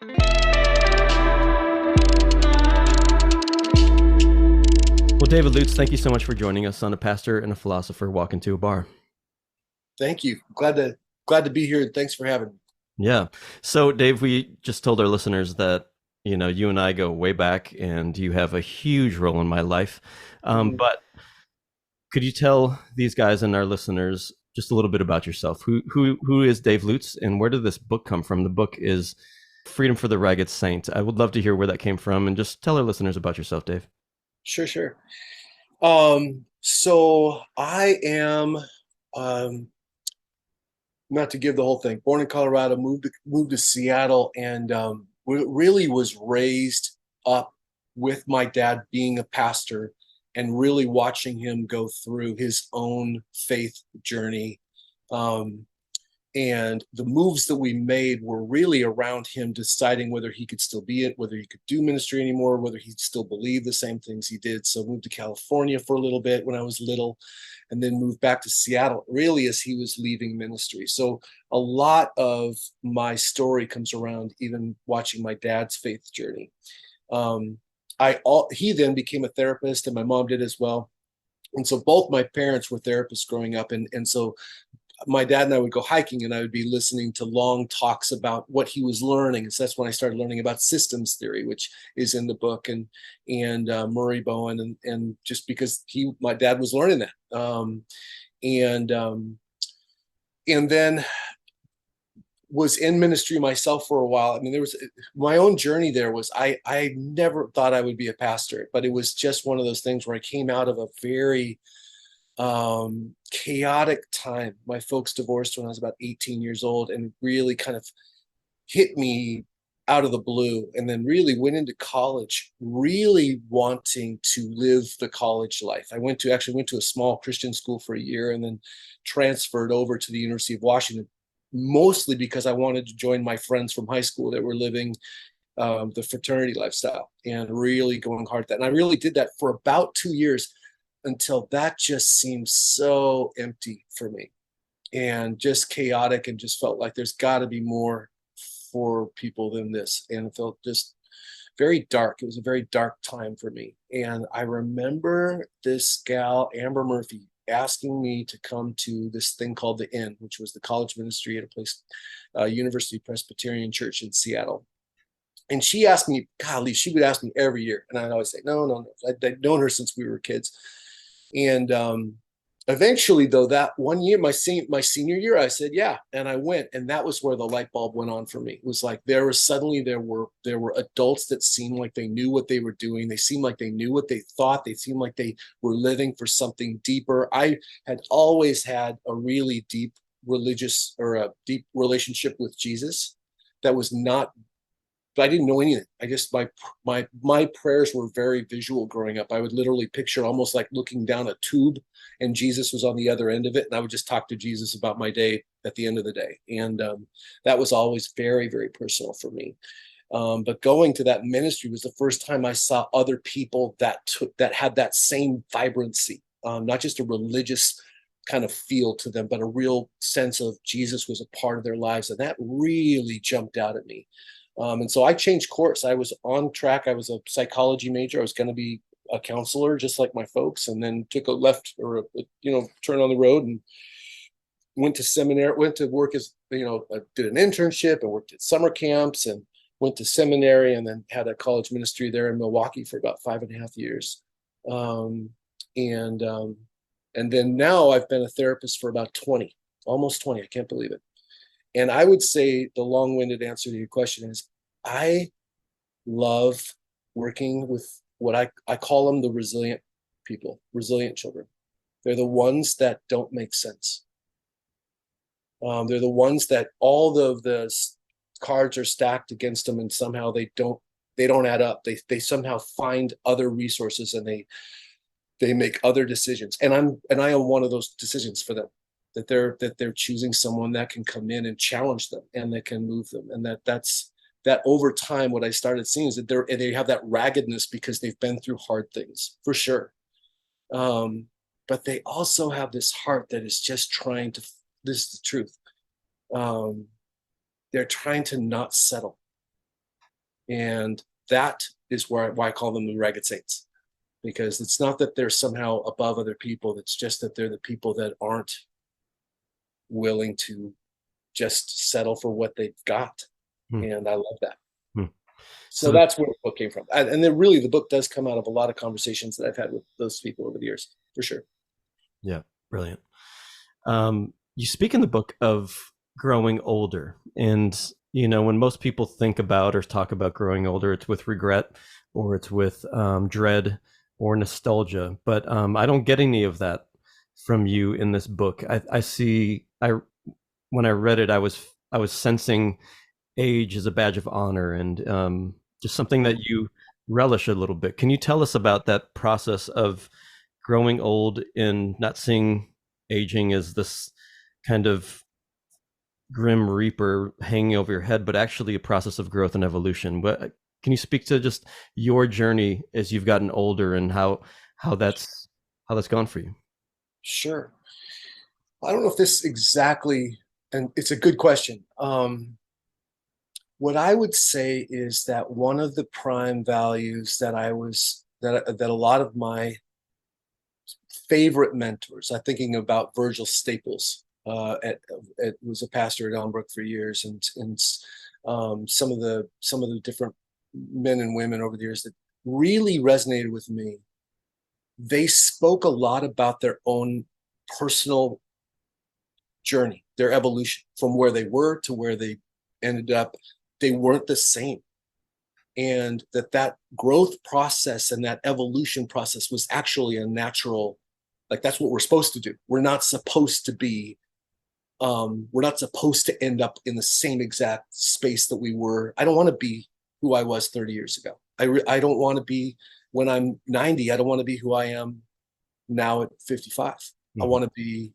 Well, David Lutz, thank you so much for joining us on A Pastor and a Philosopher Walk Into a Bar. Thank you. Glad to be here. Thanks for having me. Yeah. So, Dave, we just told our listeners that, you and I go way back and you have a huge role in my life. Mhm. But could you tell these guys and our listeners just a little bit about yourself? Who is Dave Lutz and where did this book come from? The book is Freedom for the Ragged Saint. I would love to hear where that came from and just tell our listeners about yourself, Dave. Sure. So I am, not to give the whole thing, born in Colorado, moved to Seattle, and really was raised up with my dad being a pastor and really watching him go through his own faith journey. Um, and the moves that we made were really around him deciding whether he could still be it, whether he could do ministry anymore, whether he still believed the same things he did. So moved to California for a little bit when I was little, and then moved back to Seattle really as he was leaving ministry. So a lot of my story comes around even watching my dad's faith journey. He then became a therapist, and my mom did as well. And so both my parents were therapists growing up, and so my dad and I would go hiking, and I would be listening to long talks about what he was learning. And so that's when I started learning about systems theory, which is in the book, and Murray Bowen, and just because my dad was learning that, and and then was in ministry myself for a while. I mean, there was my own journey. There was I never thought I would be a pastor, but it was just one of those things where I came out of a very chaotic time. My folks divorced when I was about 18 years old, and really kind of hit me out of the blue. And then really went into college, really wanting to live the college life. I actually went to a small Christian school for a year, and then transferred over to the University of Washington, mostly because I wanted to join my friends from high school that were living the fraternity lifestyle and really going hard at that. And I really did that for about 2 years until that just seemed so empty for me and just chaotic, and just felt like there's got to be more for people than this. And it felt just very dark. It was a very dark time for me. And I remember this gal, Amber Murphy, asking me to come to this thing called the Inn, which was the college ministry at a place, University Presbyterian Church in Seattle. And she asked me, golly, she would ask me every year. And I'd always say, no. I'd known her since we were kids. And eventually, though, that one year, my senior year, I said, yeah. And I went. And that was where the light bulb went on for me. It was like there were adults that seemed like they knew what they were doing. They seemed like they knew what they thought. They seemed like they were living for something deeper. I had always had a really deep religious, or a deep relationship with Jesus that was not, but I didn't know anything. I guess my prayers were very visual growing up. I would literally picture almost like looking down a tube, and Jesus was on the other end of it, and I would just talk to Jesus about my day at the end of the day. And that was always very, very personal for me. But going to that ministry was the first time I saw other people that had that same vibrancy, not just a religious kind of feel to them, but a real sense of Jesus was a part of their lives, and that really jumped out at me. And so I changed course. I was on track. I was a psychology major. I was going to be a counselor, just like my folks, and then took a left, or turn on the road, and went to seminary, went to work as, I did an internship and worked at summer camps, and went to seminary, and then had a college ministry there in Milwaukee for about 5.5 years. Um, and, um, and then now I've been a therapist for about 20, almost 20. I can't believe it. And I would say the long-winded answer to your question is I love working with what I call them the resilient people, resilient children. They're the ones that don't make sense. They're the ones that all the cards are stacked against them, and somehow they don't add up. They somehow find other resources, and they make other decisions. And I am one of those decisions for them, that they're choosing someone that can come in and challenge them, and that can move them. And that over time, what I started seeing is that they have that raggedness because they've been through hard things, for sure. But they also have this heart that is just trying to, this is the truth. Um, they're trying to not settle. And that is why I call them the ragged saints, because it's not that they're somehow above other people. It's just that they're the people that aren't willing to just settle for what they've got. Hmm. And I love that. Hmm. So So that's where the book came from. And then really the book does come out of a lot of conversations that I've had with those people over the years, for sure. yeah, brilliant. You speak in the book of growing older, and when most people think about or talk about growing older, it's with regret or it's with dread or nostalgia. But I don't get any of that from you in this book. I see. I When I read it, I was sensing age as a badge of honor and just something that you relish a little bit. Can you tell us about that process of growing old and not seeing aging as this kind of grim reaper hanging over your head, but actually a process of growth and evolution? What can you speak to just your journey as you've gotten older and how that's gone for you? Sure. I don't know if this exactly, and it's a good question. What I would say is that one of the prime values that a lot of my favorite mentors, I'm thinking about Virgil Staples, was a pastor at Elmbrook for years, and some of the different men and women over the years that really resonated with me. They spoke a lot about their own personal journey, their evolution from where they were to where they ended up. They weren't the same. And that growth process and that evolution process was actually a natural, like that's what we're supposed to do. We're not supposed to end up in the same exact space that we were. I don't want to be who I was 30 years ago. I don't want to be, when I'm 90, I don't want to be who I am now at 55. I Mm-hmm. want to be,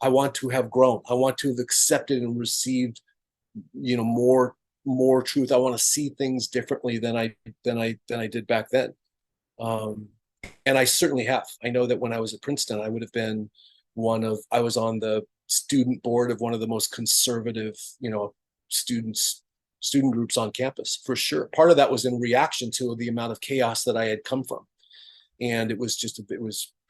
I want to have grown. I want to have accepted and received, more truth. I want to see things differently than I did back then. Um, and I certainly have. I know that when I was at Princeton, I would have been I was on the student board of one of the most conservative, students, student groups on campus, for sure. Part of that was in reaction to the amount of chaos that I had come from. And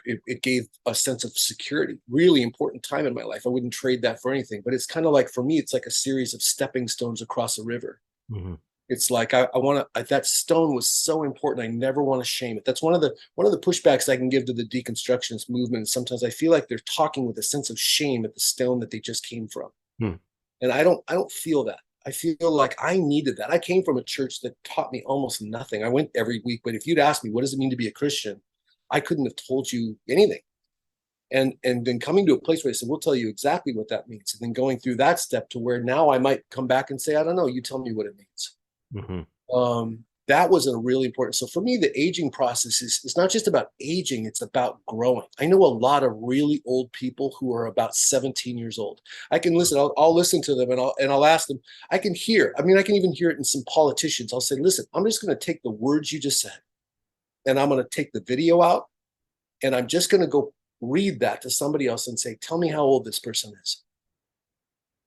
it gave a sense of security, really important time in my life. I wouldn't trade that for anything, but it's kind of like, for me, it's like a series of stepping stones across a river. Mm-hmm. It's like I want to. That stone was so important. I never want to shame it. That's one of the pushbacks I can give to the deconstructionist movement. Sometimes I feel like they're talking with a sense of shame at the stone that they just came from, Hmm. and I don't feel that. I feel like I needed that. I came from a church that taught me almost nothing. I went every week, but if you'd asked me what does it mean to be a Christian, I couldn't have told you anything. And then coming to a place where I said, we'll tell you exactly what that means, and then going through that step to where now I might come back and say, I don't know, you tell me what it means. Mm-hmm. That was a really important. So for me, the aging process is not just about aging, it's about growing. I know a lot of really old people who are about 17 years old. I can listen, I'll listen to them, and I'll ask them. I can hear, I mean, I can even hear it in some politicians. I'll say, listen, I'm just going to take the words you just said, and I'm going to take the video out, and I'm just going to go read that to somebody else and say, tell me how old this person is.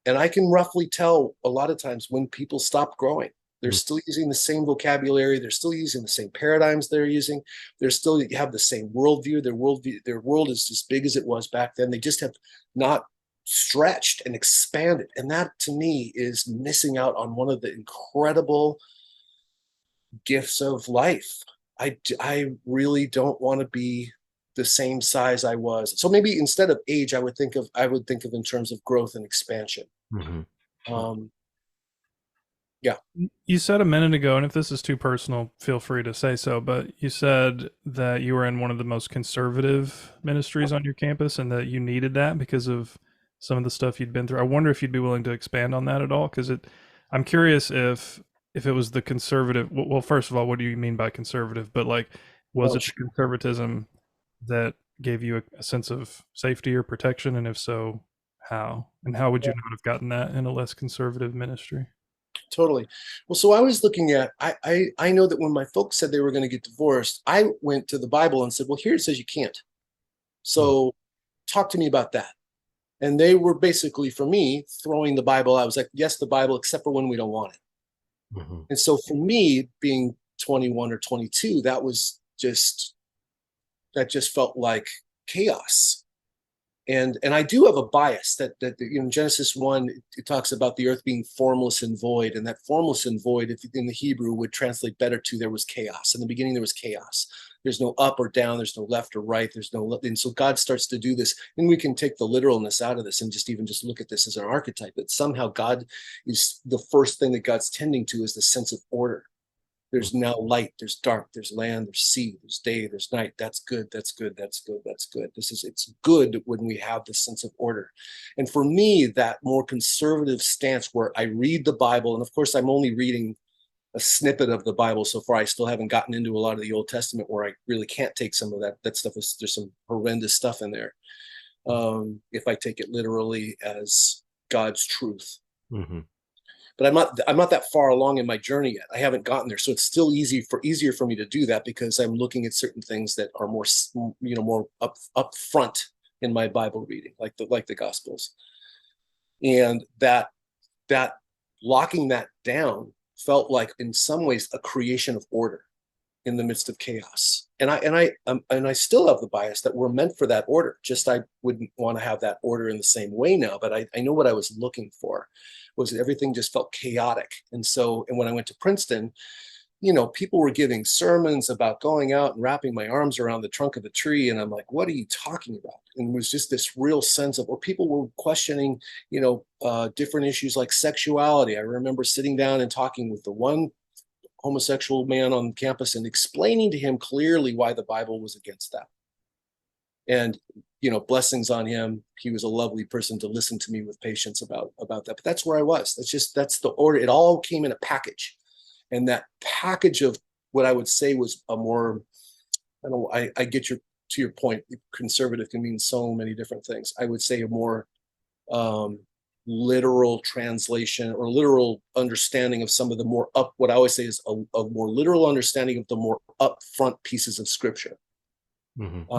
And I can roughly tell a lot of times when people stop growing. They're still using the same vocabulary. They're still using the same paradigms they're using. They're still have the same worldview. Their world is as big as it was back then. They just have not stretched and expanded. And that to me is missing out on one of the incredible gifts of life. I really don't want to be the same size I was. So maybe instead of age, I would think of in terms of growth and expansion. Mm-hmm. Um, yeah. You said a minute ago, and if this is too personal, feel free to say so, but you said that you were in one of the most conservative ministries on your campus and that you needed that because of some of the stuff you'd been through. I wonder if you'd be willing to expand on that at all, because I'm curious if it was the conservative. Well, first of all, what do you mean by conservative? But like, was Oh, it the conservatism that gave you a sense of safety or protection, and if so, how? And how would you not have gotten that in a less conservative ministry? totally. Well, so I was looking at, I know that when my folks said they were going to get divorced, I went to the Bible and said, well, here it says you can't. So talk to me about that. And they were basically, for me, throwing the Bible. I was like, yes, the Bible, except for when we don't want it. Mhm. And so for me, being 21 or 22, that just felt like chaos. And I do have a bias that in Genesis 1, it talks about the earth being formless and void, and that formless and void, if in the Hebrew, would translate better to there was chaos. In the beginning, there was chaos. There's no up or down. There's no left or right. There's no, and so God starts to do this, and we can take the literalness out of this and just look at this as an archetype. That somehow God is the first thing that God's tending to is the sense of order. There's now light, there's dark, there's land, there's sea, there's day, there's night. That's good, that's good, that's good, that's good. It's good when we have this sense of order. And for me, that more conservative stance where I read the Bible, and of course, I'm only reading a snippet of the Bible so far. I still haven't gotten into a lot of the Old Testament where I really can't take some of that stuff. There's some horrendous stuff in there. If I take it literally as God's truth. Mhm. But I'm not that far along in my journey yet. I haven't gotten there, so it's still easier for me to do that because I'm looking at certain things that are more more up front in my Bible reading, like the Gospels, and that locking that down felt like in some ways a creation of order in the midst of chaos. And I still have the bias that we're meant for that order. Just I wouldn't want to have that order in the same way now, but I know what I was looking for was that everything just felt chaotic. And when I went to Princeton, people were giving sermons about going out and wrapping my arms around the trunk of a tree. And I'm like, what are you talking about? And it was just this real sense of, or people were questioning, different issues like sexuality. I remember sitting down and talking with the one homosexual man on campus and explaining to him clearly why the Bible was against that. And blessings on him. He was a lovely person to listen to me with patience about that. But that's where I was. That's the order. It all came in a package, and that package of what I would say was a more, I get to your point. Conservative can mean so many different things. I would say a more literal translation or literal understanding of some of the more what I always say is a more literal understanding of the more upfront pieces of scripture. Mm-hmm.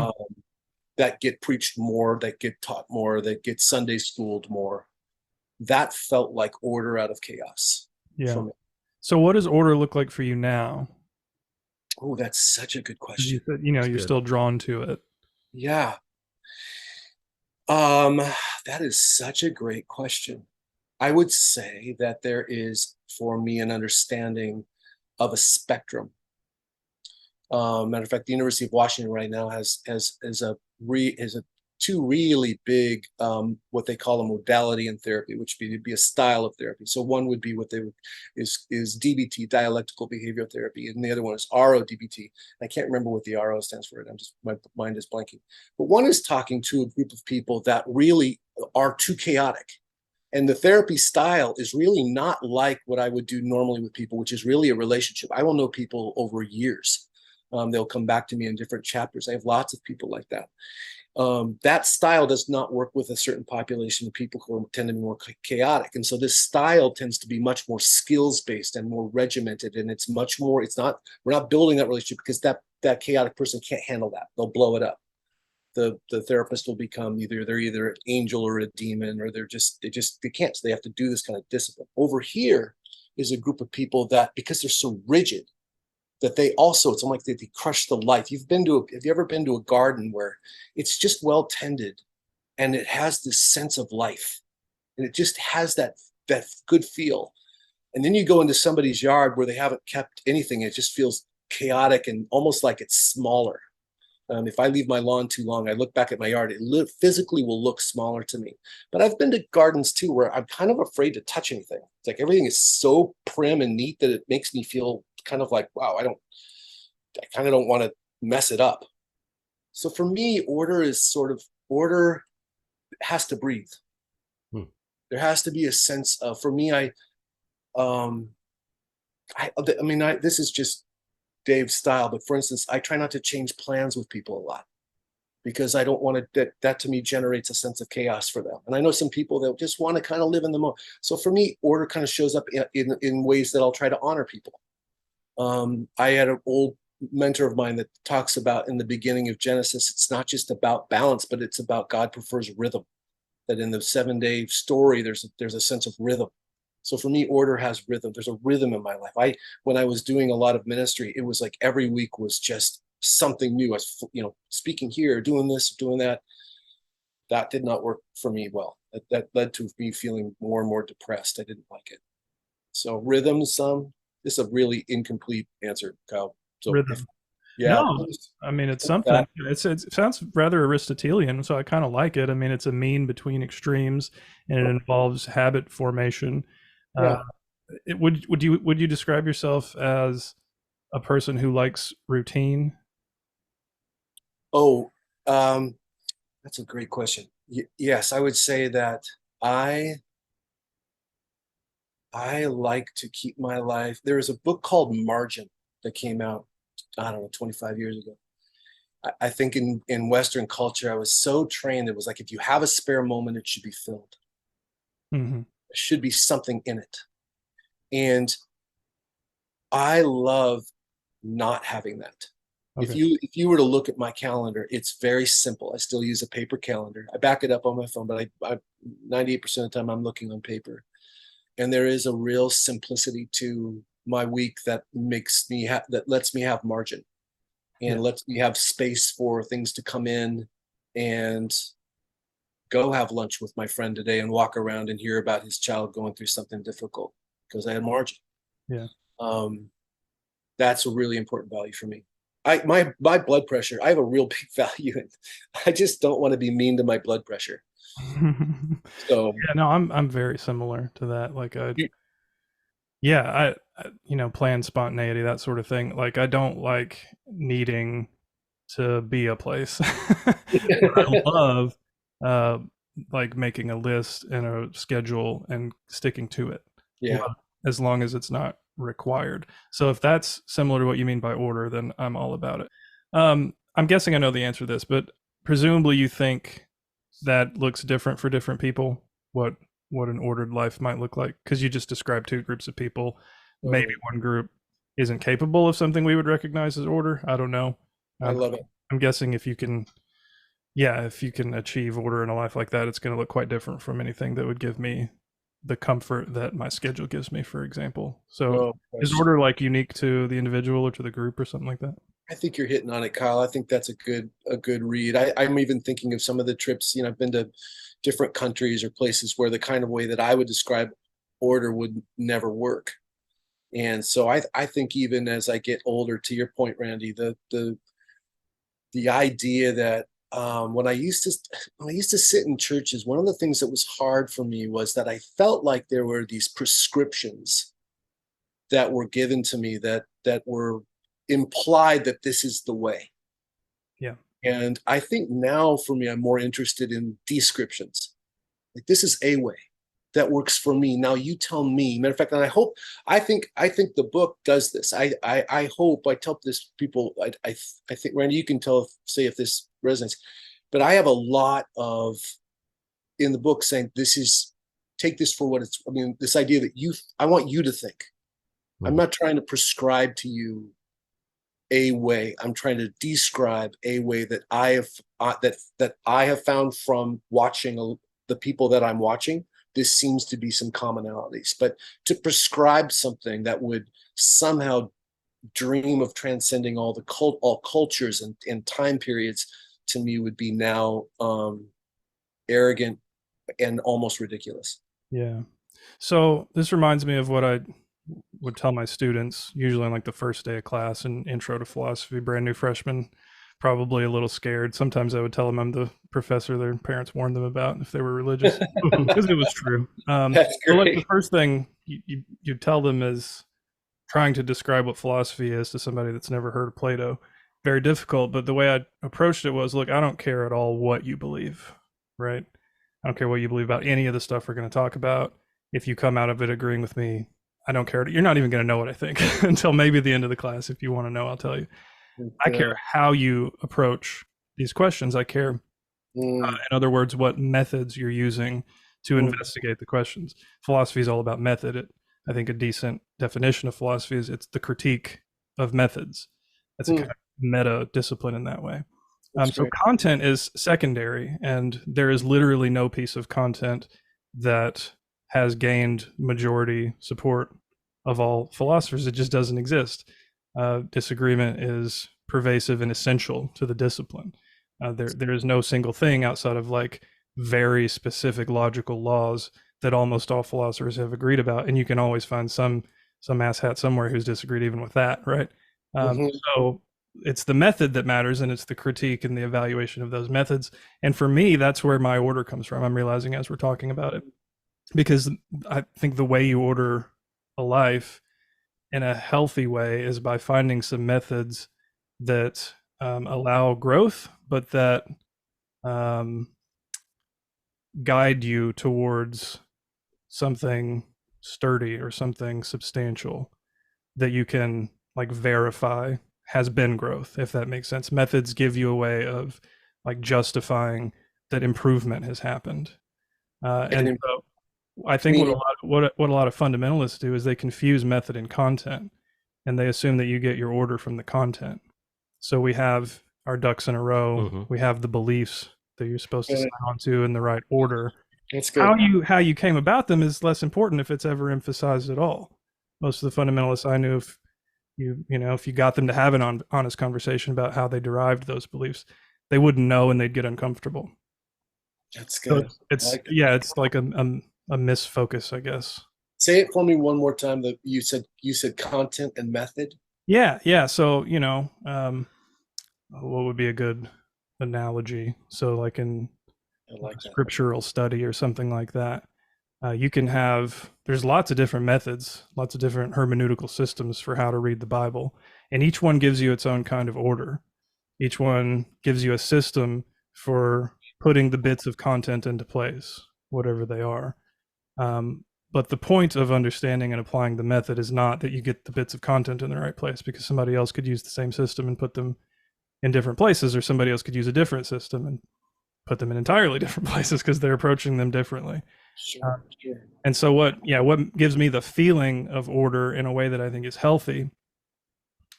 That get preached more, that get taught more, that get Sunday schooled more. That felt like order out of chaos Yeah. for me. So what does order look like for you now? Oh, that's such a good You question. said, you're good. still drawn to it. Yeah. That is such a great question. I would say that there is, for me, an understanding of a spectrum. Matter of fact, the University of Washington right now has two really big what they call a modality in therapy, which would be a style of therapy. So one would be is DBT, dialectical behavioral therapy, and the other one is RODBT. I can't remember what the RO stands for. My mind is blanking. But one is talking to a group of people that really are too chaotic. And the therapy style is really not like what I would do normally with people, which is really a relationship. I will know people over years. They'll come back to me in different chapters. I have lots of people like that. That style does not work with a certain population of people who tend to be more chaotic. And so this style tends to be much more skills based and more regimented. And we're not building that relationship because that chaotic person can't handle that. They'll blow it up. The therapist will become they're either an angel or a demon, or they can't. So they have to do this kind of discipline. Over here is a group of people that, because they're so rigid, that it's almost like they crush the life. Have you ever been to a garden where it's just well tended and it has this sense of life and it just has that good feel? And then you go into somebody's yard where they haven't kept anything. It just feels chaotic and almost like it's smaller. If I leave my lawn too long, I look back at my yard, it physically will look smaller to me. But I've been to gardens too where I'm kind of afraid to touch anything. It's like everything is so prim and neat that it makes me feel kind of like, wow, I kind of don't want to mess it up. So for me, order has to breathe. Hmm. There has to be a sense of, for me, this is just Dave's style, but for instance, I try not to change plans with people a lot because I don't want to, that to me generates a sense of chaos for them. And I know some people that just want to kind of live in the moment. So for me, order kind of shows up in ways that I'll try to honor people. I had an old mentor of mine that talks about in the beginning of Genesis, it's not just about balance, but it's about God prefers rhythm. That in the 7-day story, there's a sense of rhythm. So for me, order has rhythm. There's a rhythm in my life. When I was doing a lot of ministry, it was like every week was just something new. I was, speaking here, doing this, doing that. That did not work for me well. That led to me feeling more and more depressed. I didn't like it. So rhythm, this is a really incomplete answer, Kyle. So if, Rhythm. yeah, No, please. I mean it's something. It sounds rather Aristotelian, so I kind of like it. I mean, it's a mean between extremes, and it involves habit formation. Uh, Yeah. would you describe yourself as a person who likes routine? Oh, um, that's a great question. Yes, I would say that I I like to keep my life. There is a book called Margin that came out, I don't know, 25 years ago. I think in Western culture, I was so trained. It was like, if you have a spare moment, it should be filled. Hmm. There should be something in it. And I love not having that. If Okay. you were to look at my calendar, it's very simple. I still use a paper calendar. I back it up on my phone, but I 98% of the time I'm looking on paper. And there is a real simplicity to my week that that lets me have margin Yeah. and lets me have space for things to come in and go have lunch with my friend today and walk around and hear about his child going through something difficult because I had margin. Yeah. Um, that's a really important value for me. My blood pressure, I have a real big value in. I just don't want to be mean to my blood pressure. So Yeah, no, I'm very similar to that. Like you, yeah, plan spontaneity, that sort of thing. Like I don't like needing to be a place. But I love uh like making a list and a schedule and sticking to it. yeah, Love it, as long as it's not required. So if that's similar to what you mean by order, then I'm all about it. I'm guessing I know the answer to this, but presumably you think that looks different for different people. What an ordered life might look like, because you just described two groups of people. Maybe totally. one group isn't capable of something we would recognize as order. I don't know. I Um, love it. I'm guessing if you can, yeah, if you can achieve order in a life like that, it's going to look quite different from anything that would give me the comfort that my schedule gives me, for example. So, No is question. order like unique to the individual or to the group or something like that? I think you're hitting on it, Kyle. I think that's a good read. I'm even thinking of some of the trips. I've been to different countries or places where the kind of way that I would describe order would never work. And so I think even as I get older, to your point, Randy, the idea that when I used to sit in churches, one of the things that was hard for me was that I felt like there were these prescriptions that were given to me that were implied that this is the way. Yeah. And I think now for me, I'm more interested in descriptions. Like, this is a way that works for me. Now you tell me. Matter of fact, and I think the book does this. I hope I tell this people. I think, Randy, you can say if this resonates. But I have a lot of in the book saying this is take this for what it's. I mean, this idea that I want you to think. I'm Mhm. not trying to prescribe to you a way. I'm trying to describe a way that I have found from watching the people that I'm watching. This seems to be some commonalities, but to prescribe something that would somehow dream of transcending all cultures and time periods, to me would be now arrogant and almost ridiculous. Yeah. So this reminds me of what I would tell my students, usually on like the first day of class and intro to philosophy, brand new freshmen, probably a little scared. Sometimes I would tell them I'm the professor their parents warned them about if they were religious, because it was true. That's But like the great. first thing you tell them is trying to describe what philosophy is to somebody that's never heard of Plato. Very difficult, but the way I approached it was, look, I don't care at all what you believe, right? I don't care what you believe about any of the stuff we're going to talk about. If you come out of it agreeing with me, I don't care. You're not even going to know what I think until maybe the end of the class. If you want to know, I'll tell you. I care Yeah. how you approach these questions. I care, Mm, in other words, what methods you're using to mm, investigate the questions. Philosophy is all about method. I think a decent definition of philosophy is it's the critique of methods. That's a kind mm. of meta discipline in that way. That's So great. content is secondary, and there is literally no piece of content that has gained majority support of all philosophers. It just doesn't exist. Disagreement is pervasive and essential to the discipline. There is no single thing outside of like very specific logical laws that almost all philosophers have agreed about, and you can always find some asshat somewhere who's disagreed even with that, right? Mm-hmm. So it's the method that matters, and it's the critique and the evaluation of those methods. And for me, that's where my order comes from. I'm realizing as we're talking about it, because I think the way you order a life in a healthy way is by finding some methods that allow growth, but that guide you towards something sturdy or something substantial that you can like verify has been growth, if that makes sense. Methods give you a way of like justifying that improvement has happened. And so I think what a lot of fundamentalists do is they confuse method and content, and they assume that you get your order from the content. So we have our ducks in a row. We have the beliefs that you're supposed to sign on to in the right order. That's good. How you came about them is less important if it's ever emphasized at all. Most of the fundamentalists I knew, if you got them to have an honest conversation about how they derived those beliefs, they wouldn't know and they'd get uncomfortable. That's good. So it's like a misfocus, I guess. Say it for me one more time. That you said content and method. Yeah. So what would be a good analogy? So like in scriptural study or something like that, you can there's lots of different methods, lots of different hermeneutical systems for how to read the Bible, and each one gives you its own kind of order. Each one gives you a system for putting the bits of content into place, whatever they are. But the point of understanding and applying the method is not that you get the bits of content in the right place, because somebody else could use the same system and put them in different places, or somebody else could use a different system and put them in entirely different places because they're approaching them differently. Sure. And so what gives me the feeling of order in a way that I think is healthy,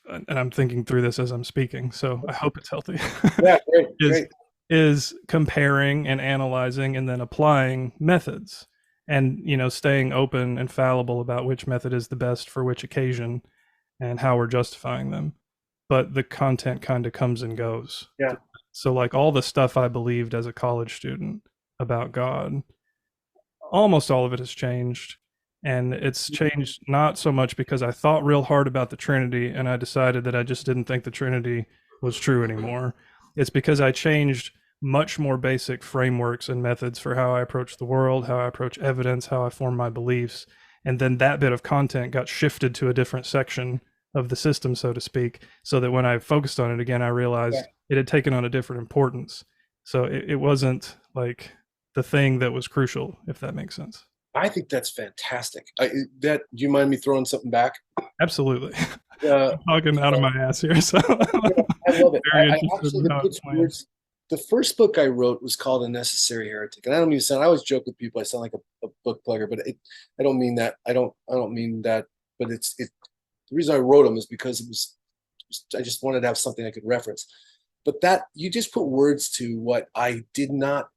and I'm thinking through this as I'm speaking, so I hope it's healthy. Yeah, great. Is comparing and analyzing and then applying methods, and staying open and fallible about which method is the best for which occasion and how we're justifying them. But the content kind of comes and goes. Yeah. So like all the stuff I believed as a college student about God, almost all of it has changed. And it's changed not so much because I thought real hard about the Trinity and I decided that I just didn't think the Trinity was true anymore. It's because I changed much more basic frameworks and methods for how I approach the world, how I approach evidence, how I form my beliefs. And then that bit of content got shifted to a different section of the system, so to speak, so that when I focused on it again, I realized it had taken on a different importance. So it wasn't like the thing that was crucial, if that makes sense. I think that's fantastic. Do you mind me throwing something back? Absolutely. I'm talking out of my ass here. So I love it. I actually, the first book I wrote was called A Necessary Heretic. And I don't I always joke with people, I sound like a book plugger, but I don't mean that. I don't mean that, but the reason I wrote them is because I just wanted to have something I could reference. But that you just put words to what I did not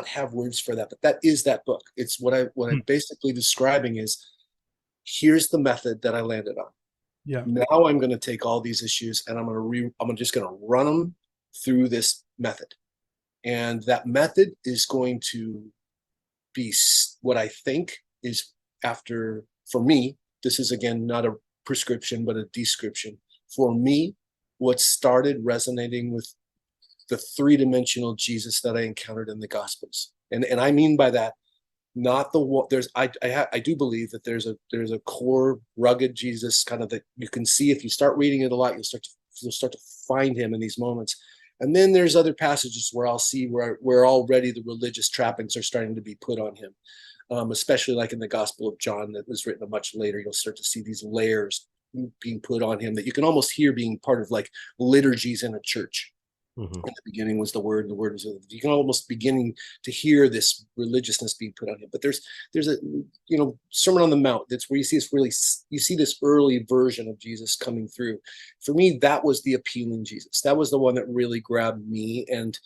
have words for that, but that is that book. It's what I'm basically describing is, here's the method that I landed on. Yeah. Now I'm going to take all these issues and I'm just going to run them through this method. And that method is going to be what I think is, for me, this is again not a prescription, but a description. For me, what started resonating with the three-dimensional Jesus that I encountered in the Gospels. And I mean by that, not the one, I do believe that there's a core rugged Jesus kind of that you can see. If you start reading it a lot, you'll start to find him in these moments. And then there's other passages where I'll see where already the religious trappings are starting to be put on him. Especially like in the Gospel of John that was written much later, you'll start to see these layers being put on him that you can almost hear being part of like liturgies in a church. Mm-hmm. In the beginning was the Word, and the Word was, you can almost beginning to hear this religiousness being put on him. But there's a Sermon on the Mount, that's where you see this early version of Jesus coming through. For me, that was the appealing Jesus. That was the one that really grabbed me and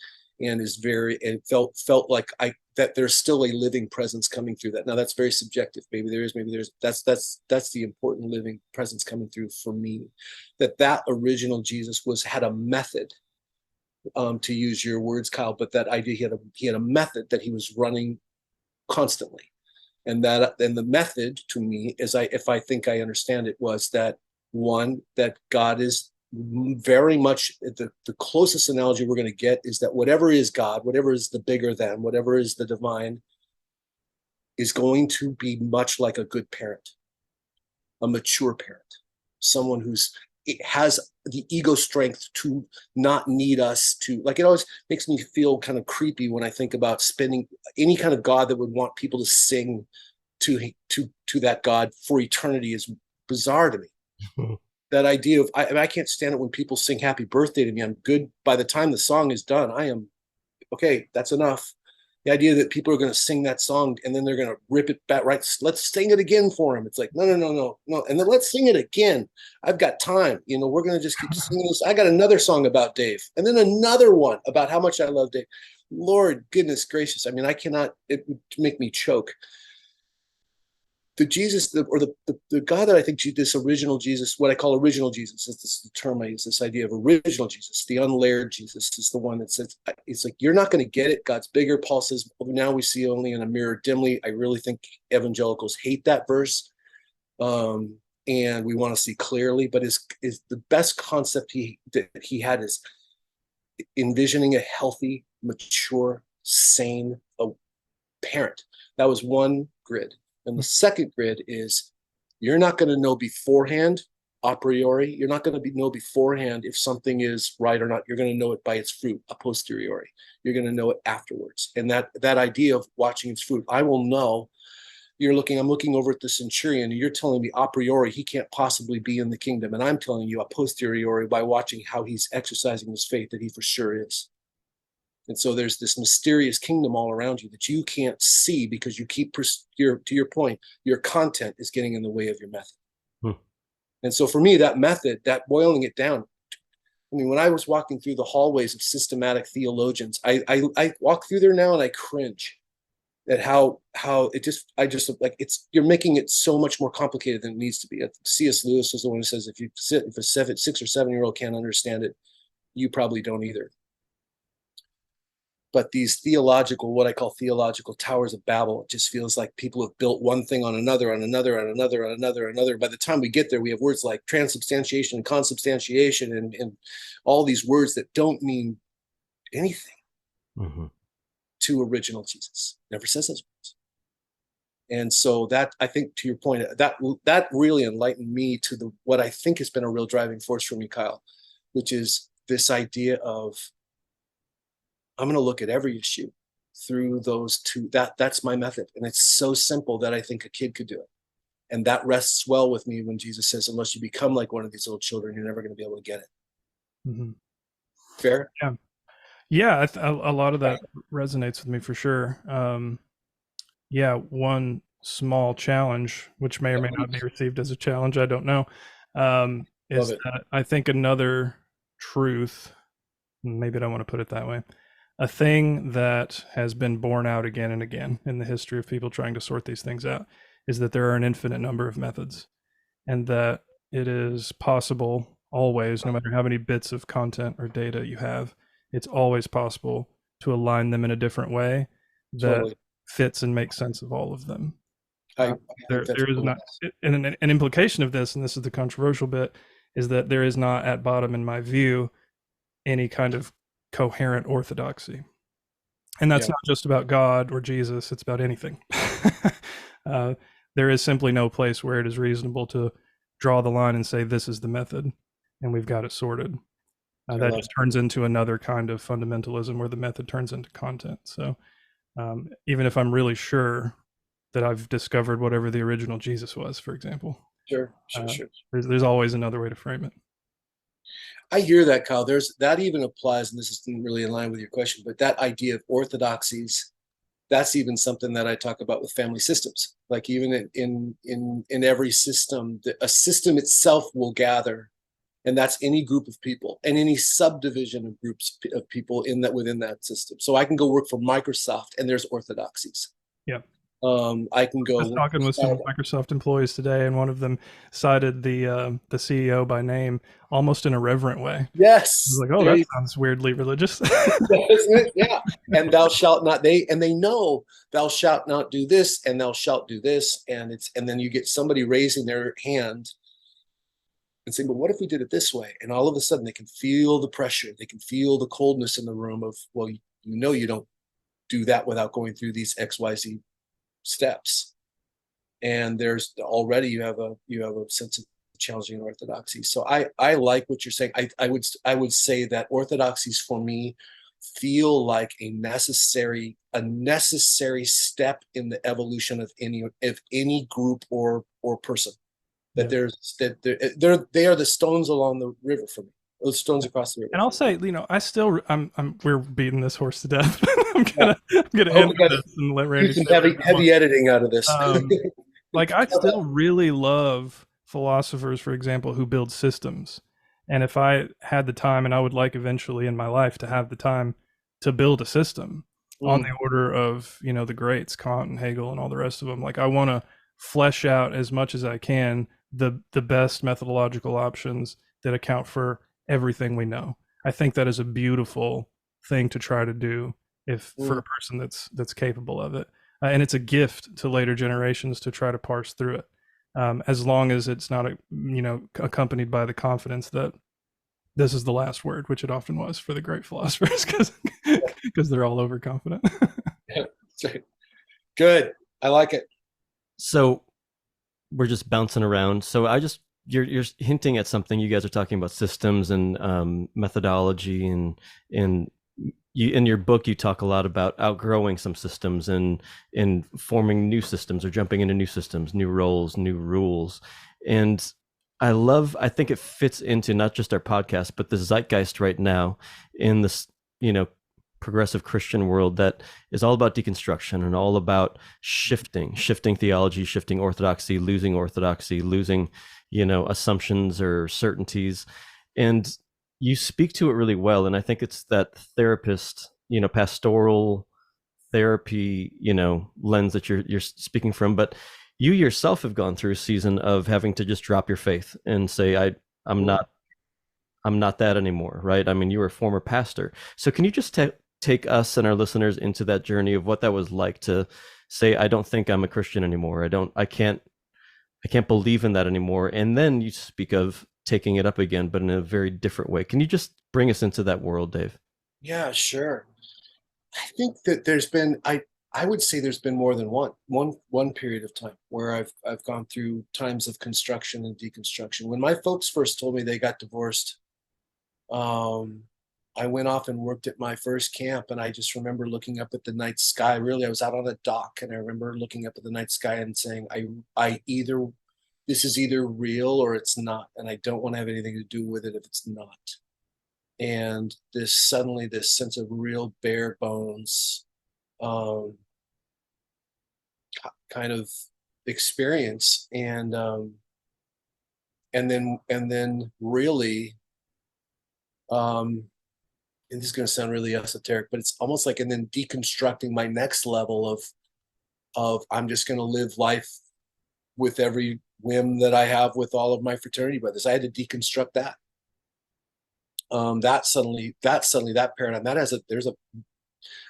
felt like that there's still a living presence coming through that. Now that's very subjective. Maybe there is, maybe there's, that's the important living presence coming through for me. That original Jesus had a method, to use your words, Kyle, but that idea he had a method that he was running constantly. And the method to me is, if I think I understand it, was that one, that God is very much the closest analogy we're going to get is that whatever is God, whatever is the bigger than, whatever is the divine, is going to be much like a good parent, a mature parent, someone it has the ego strength to not need us to, like, it always makes me feel kind of creepy when I think about spending any kind of God that would want people to sing to that God for eternity is bizarre to me. That idea of, I can't stand it when people sing happy birthday to me. I'm good by the time the song is done. I am okay. That's enough. The idea that people are going to sing that song and then they're going to rip it back, right? Let's sing it again for him. It's like, no. And then let's sing it again. I've got time. We're going to just keep singing this. I got another song about Dave, and then another one about how much I love Dave. Lord, goodness gracious. I mean, it would make me choke. The Jesus, the God that I think this original Jesus, what I call original Jesus, is the term I use, this idea of original Jesus, the unlayered Jesus, is the one that says, it's like, you're not going to get it. God's bigger. Paul says, now we see only in a mirror dimly. I really think evangelicals hate that verse. And we want to see clearly, but is the best concept that he had is envisioning a healthy, mature, sane parent. That was one grid. And the second grid is, you're not going to know beforehand, a priori. You're not going to know beforehand if something is right or not. You're going to know it by its fruit, a posteriori. You're going to know it afterwards. And that idea of watching its fruit, I will know. I'm looking over at the centurion, and you're telling me a priori he can't possibly be in the kingdom. And I'm telling you a posteriori, by watching how he's exercising his faith, that he for sure is. And so there's this mysterious kingdom all around you that you can't see, because you keep, to your point, your content is getting in the way of your method. And so for me, that method, that boiling it down, I mean, when I was walking through the hallways of systematic theologians, I walk through there now and I cringe at how you're making it so much more complicated than it needs to be. C.S. Lewis is the one who says, if a 6 or 7 year old can't understand it, you probably don't either. But these what I call theological towers of Babel, it just feels like people have built one thing on another, on another, on another, on another, on another. By the time we get there, we have words like transubstantiation and consubstantiation and all these words that don't mean anything to original Jesus. Never says those words. And so that, I think, to your point, that really enlightened me to what I think has been a real driving force for me, Kyle, which is this idea of, I'm going to look at every issue through those two. That's my method. And it's so simple that I think a kid could do it. And that rests well with me when Jesus says, unless you become like one of these little children, you're never going to be able to get it. Fair? Yeah. A lot of that resonates with me for sure. One small challenge, which may or may not be received as a challenge, I don't know, is that I think another truth, maybe I don't want to put it that way, a thing that has been borne out again and again in the history of people trying to sort these things out, is that there are an infinite number of methods, and that it is possible always, no matter how many bits of content or data you have, it's always possible to align them in a different way that fits and makes sense of all of them. There is not, and an implication of this, and this is the controversial bit, is that there is not, at bottom, in my view, any kind of coherent orthodoxy. And that's not just about God or Jesus, it's about anything. There is simply no place where it is reasonable to draw the line and say, this is the method, and we've got it sorted. That just turns into another kind of fundamentalism where the method turns into content. So even if I'm really sure that I've discovered whatever the original Jesus was, for example, sure. There's always another way to frame it. I hear that, Kyle. That even applies, and this isn't really in line with your question, but that idea of orthodoxies, that's even something that I talk about with family systems. Like, even in every system, a system itself will gather And that's any group of people and any subdivision of groups of people in that within that system. So I can go work for Microsoft and there's orthodoxies. Yeah. I can I was go talking with some Microsoft employees today, and one of them cited the CEO by name almost in a reverent way. I was yes, like, "Oh, that sounds weirdly religious." yeah. And thou shalt not, they know thou shalt not do this and thou shalt do this, and then you get somebody raising their hand and saying, but what if we did it this way? And all of a sudden they can feel the pressure, they can feel the coldness in the room of, well, you don't do that without going through these XYZ steps. And there's already you have a sense of challenging orthodoxy. So I like what you're saying. I would say that orthodoxies for me feel like a necessary step in the evolution of any group or person. That they are the stones along the river for me. Those stones across the river. And I'll say, we're beating this horse to death. I'm gonna end this and let Randy do some heavy editing out of this. Like, I still really love philosophers, for example, who build systems. And if I had the time, and I would like eventually in my life to have the time to build a system on the order of, the greats, Kant and Hegel and all the rest of them, like, I want to flesh out as much as I can the best methodological options that account for everything we know. I think that is a beautiful thing to try to do for a person that's capable of it. And it's a gift to later generations to try to parse through it, as long as it's not accompanied by the confidence that this is the last word, which it often was for the great philosophers, because they're all overconfident. Yeah, that's right. Good, I like it. So we're just bouncing around. So you're hinting at something. You guys are talking about systems and methodology, and you, in your book, you talk a lot about outgrowing some systems and forming new systems or jumping into new systems, new roles, new rules. And I think it fits into not just our podcast, but the zeitgeist right now in this, progressive Christian world that is all about deconstruction and all about shifting theology, shifting orthodoxy, losing assumptions or certainties. And you speak to it really well. And I think it's that therapist, pastoral therapy, lens that you're speaking from. But you yourself have gone through a season of having to just drop your faith and say, I'm not that anymore, right? I mean, you were a former pastor. So can you just take us and our listeners into that journey of what that was like to say, I don't think I'm a Christian anymore. I can't believe in that anymore. And then you speak of taking it up again, but in a very different way. Can you just bring us into that world, Dave? Yeah, sure. I think that there's been, I would say there's been more than one period of time where I've gone through times of construction and deconstruction. When my folks first told me they got divorced, I went off and worked at my first camp, and I just remember looking up at the night sky. Really, I was out on a dock, and I remember looking up at the night sky and saying, this is either real or it's not, and I don't want to have anything to do with it if it's not. And this sense of real bare bones kind of experience, and then really, and this is going to sound really esoteric, but it's almost like, and then deconstructing my next level of I'm just going to live life with every whim that I have with all of my fraternity brothers. I had to deconstruct that. That paradigm, there's an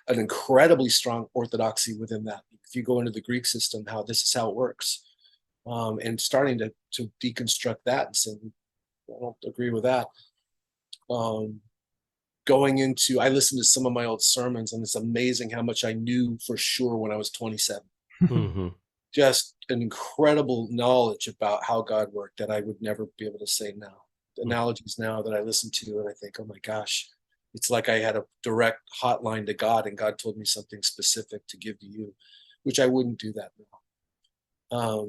incredibly strong orthodoxy within that. If you go into the Greek system, this is how it works, and starting to deconstruct that and saying, I don't agree with that. I listened to some of my old sermons, and it's amazing how much I knew for sure when I was 27. Mm-hmm. Just an incredible knowledge about how God worked that I would never be able to say now. Analogies now that I listen to, and I think, oh my gosh, it's like I had a direct hotline to God, and God told me something specific to give to you, which I wouldn't do that now.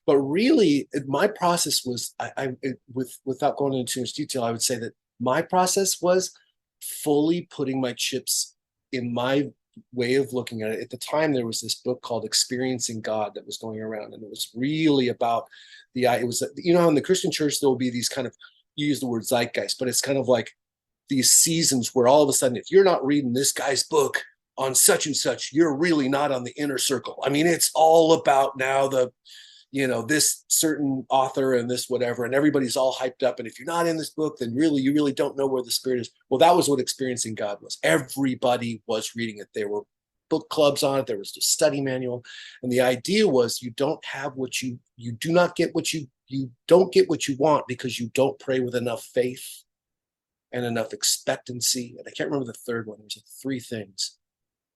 But really, my process was, without going into too much detail, I would say that my process was fully putting my chips in my way of looking at it. At the time, there was this book called Experiencing God that was going around, and it was really about how in the Christian church there will be these kind of you use the word zeitgeist, but it's kind of like these seasons where all of a sudden, if you're not reading this guy's book on such and such, you're really not on the inner circle. I mean, it's all about now this certain author and this whatever, and everybody's all hyped up. And if you're not in this book, then really, you really don't know where the Spirit is. Well, that was what Experiencing God was. Everybody was reading it. There were book clubs on it. There was a study manual. And the idea was you don't have what you do not get what you don't get what you want because you don't pray with enough faith and enough expectancy. And I can't remember the third one. There's like 3 things.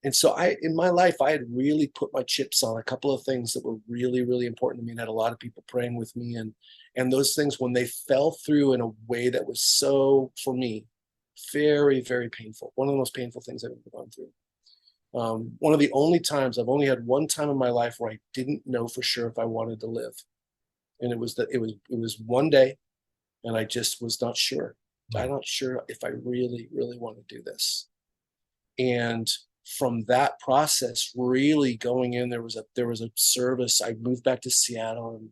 And so in my life, I had really put my chips on a couple of things that were really, really important to me, and had a lot of people praying with me. And those things, when they fell through in a way that was so, for me, very, very painful. One of the most painful things I've ever gone through. One of the only times, I've only had one time in my life where I didn't know for sure if I wanted to live. And it was one day, and I just was not sure. I'm not sure if I really, really want to do this. And from that process, really going in, there was a service. I moved back to Seattle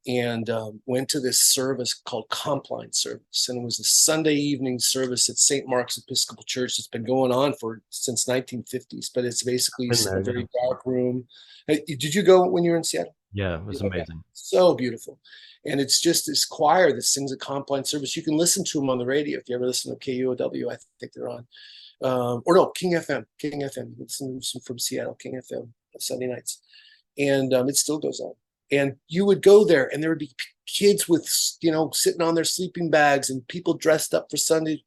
and went to this service called Compline Service, and it was a Sunday evening service at St. Mark's Episcopal Church. It's been going on since 1950s, but it's basically a very dark room. Hey, did you go when you were in Seattle? Yeah, it was amazing. So beautiful. And it's just this choir that sings a Compline Service. You can listen to them on the radio if you ever listen to KUOW. I think they're on. Or no, King FM. Listen from Seattle, King FM, Sunday nights. And it still goes on. And you would go there, and there would be kids with, sitting on their sleeping bags, and people dressed up for Sunday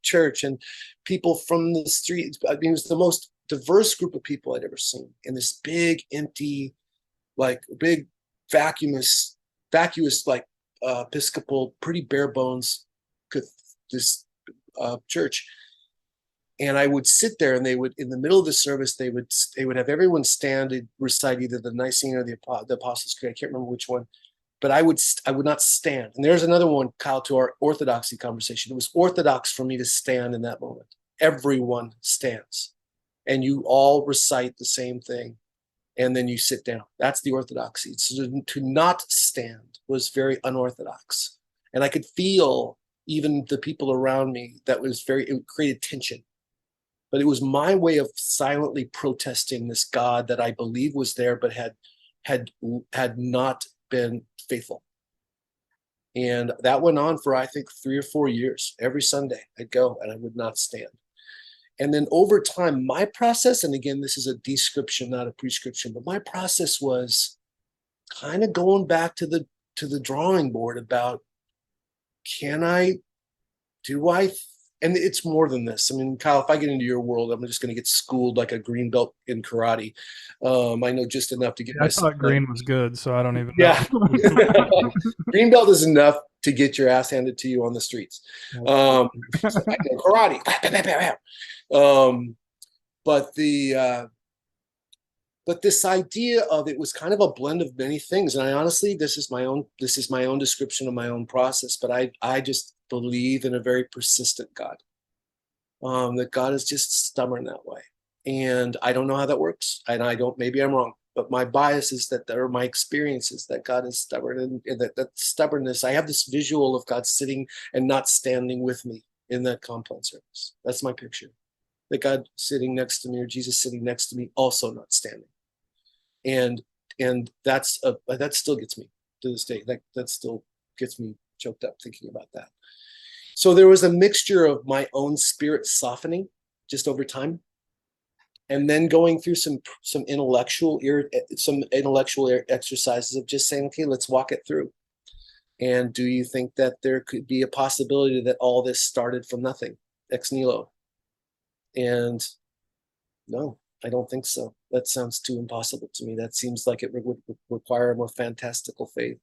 church, and people from the streets. I mean, it was the most diverse group of people I'd ever seen in this big, empty, like big vacuous, like Episcopal, pretty bare bones, this church. And I would sit there, and they would, in the middle of the service, they would have everyone stand and recite either the Nicene or the Apostles' Creed. I can't remember which one, but I would not stand. And there's another one, Kyle, to our orthodoxy conversation. It was orthodox for me to stand in that moment. Everyone stands, and you all recite the same thing, and then you sit down. That's the orthodoxy. So to not stand was very unorthodox, and I could feel even the people around me it created tension. But it was my way of silently protesting this God that I believe was there, but had not been faithful. And that went on for, I think, 3 or 4 years. Every Sunday I'd go, and I would not stand. And then over time, my process, and again, this is a description, not a prescription, but my process was kind of going back to the drawing board about, and it's more than this. I mean, Kyle, if I get into your world, I'm just going to get schooled like a green belt in karate. I know just enough to get myself. I thought green was good, so I don't even know. Yeah. Green belt is enough to get your ass handed to you on the streets. So I know karate. But this idea of it was kind of a blend of many things. And I honestly, this is my own description of my own process, but I just believe in a very persistent God. That God is just stubborn that way. And I don't know how that works. And maybe I'm wrong, but my bias is or my experience is that God is stubborn, and that stubbornness, I have this visual of God sitting and not standing with me in that Compline Service. That's my picture. That God sitting next to me, or Jesus sitting next to me, also not standing. And that still gets me to this day. That still gets me choked up thinking about that. So there was a mixture of my own spirit softening just over time, and then going through some intellectual exercises of just saying, okay, let's walk it through. And do you think that there could be a possibility that all this started from nothing, ex nihilo? And no, I don't think so. That sounds too impossible to me. That seems like it would require a more fantastical faith.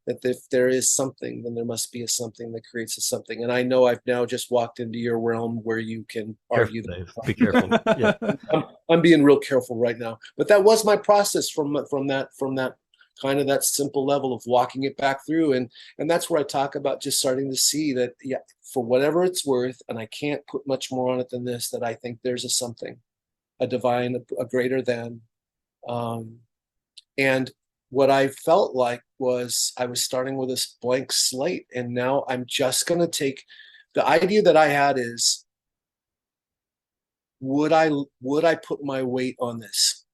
That if there is something, then there must be a something that creates a something. And I know I've now just walked into your realm where you can argue that. Be careful. Yeah. I'm being real careful right now. But that was my process from that kind of that simple level of walking it back through. And that's where I talk about just starting to see that, yeah, for whatever it's worth, and I can't put much more on it than this, that I think there's a something, a divine, a greater than. And what I felt like was I was starting with this blank slate, and now I'm just going to take the idea that I had is, would I put my weight on this?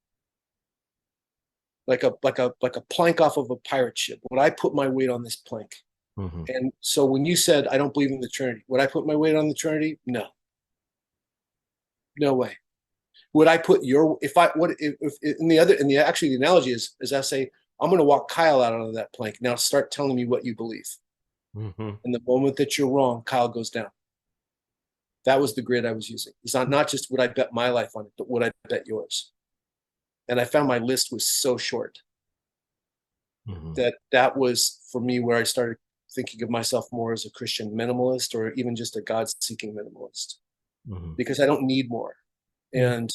Like a plank off of a pirate ship. Would I put my weight on this plank? Mm-hmm. And so when you said I don't believe in the Trinity, would I put my weight on the Trinity? No, no way. Would I put your if I what if in the other in the actually the analogy is I say I'm going to walk Kyle out onto that plank. Now start telling me what you believe. Mm-hmm. And the moment that you're wrong, Kyle goes down. That was the grid I was using. It's not just would I bet my life on it, but would I bet yours? And I found my list was so short Mm-hmm. that was for me where I started thinking of myself more as a Christian minimalist or even just a God-seeking minimalist, Mm-hmm. because I don't need more. And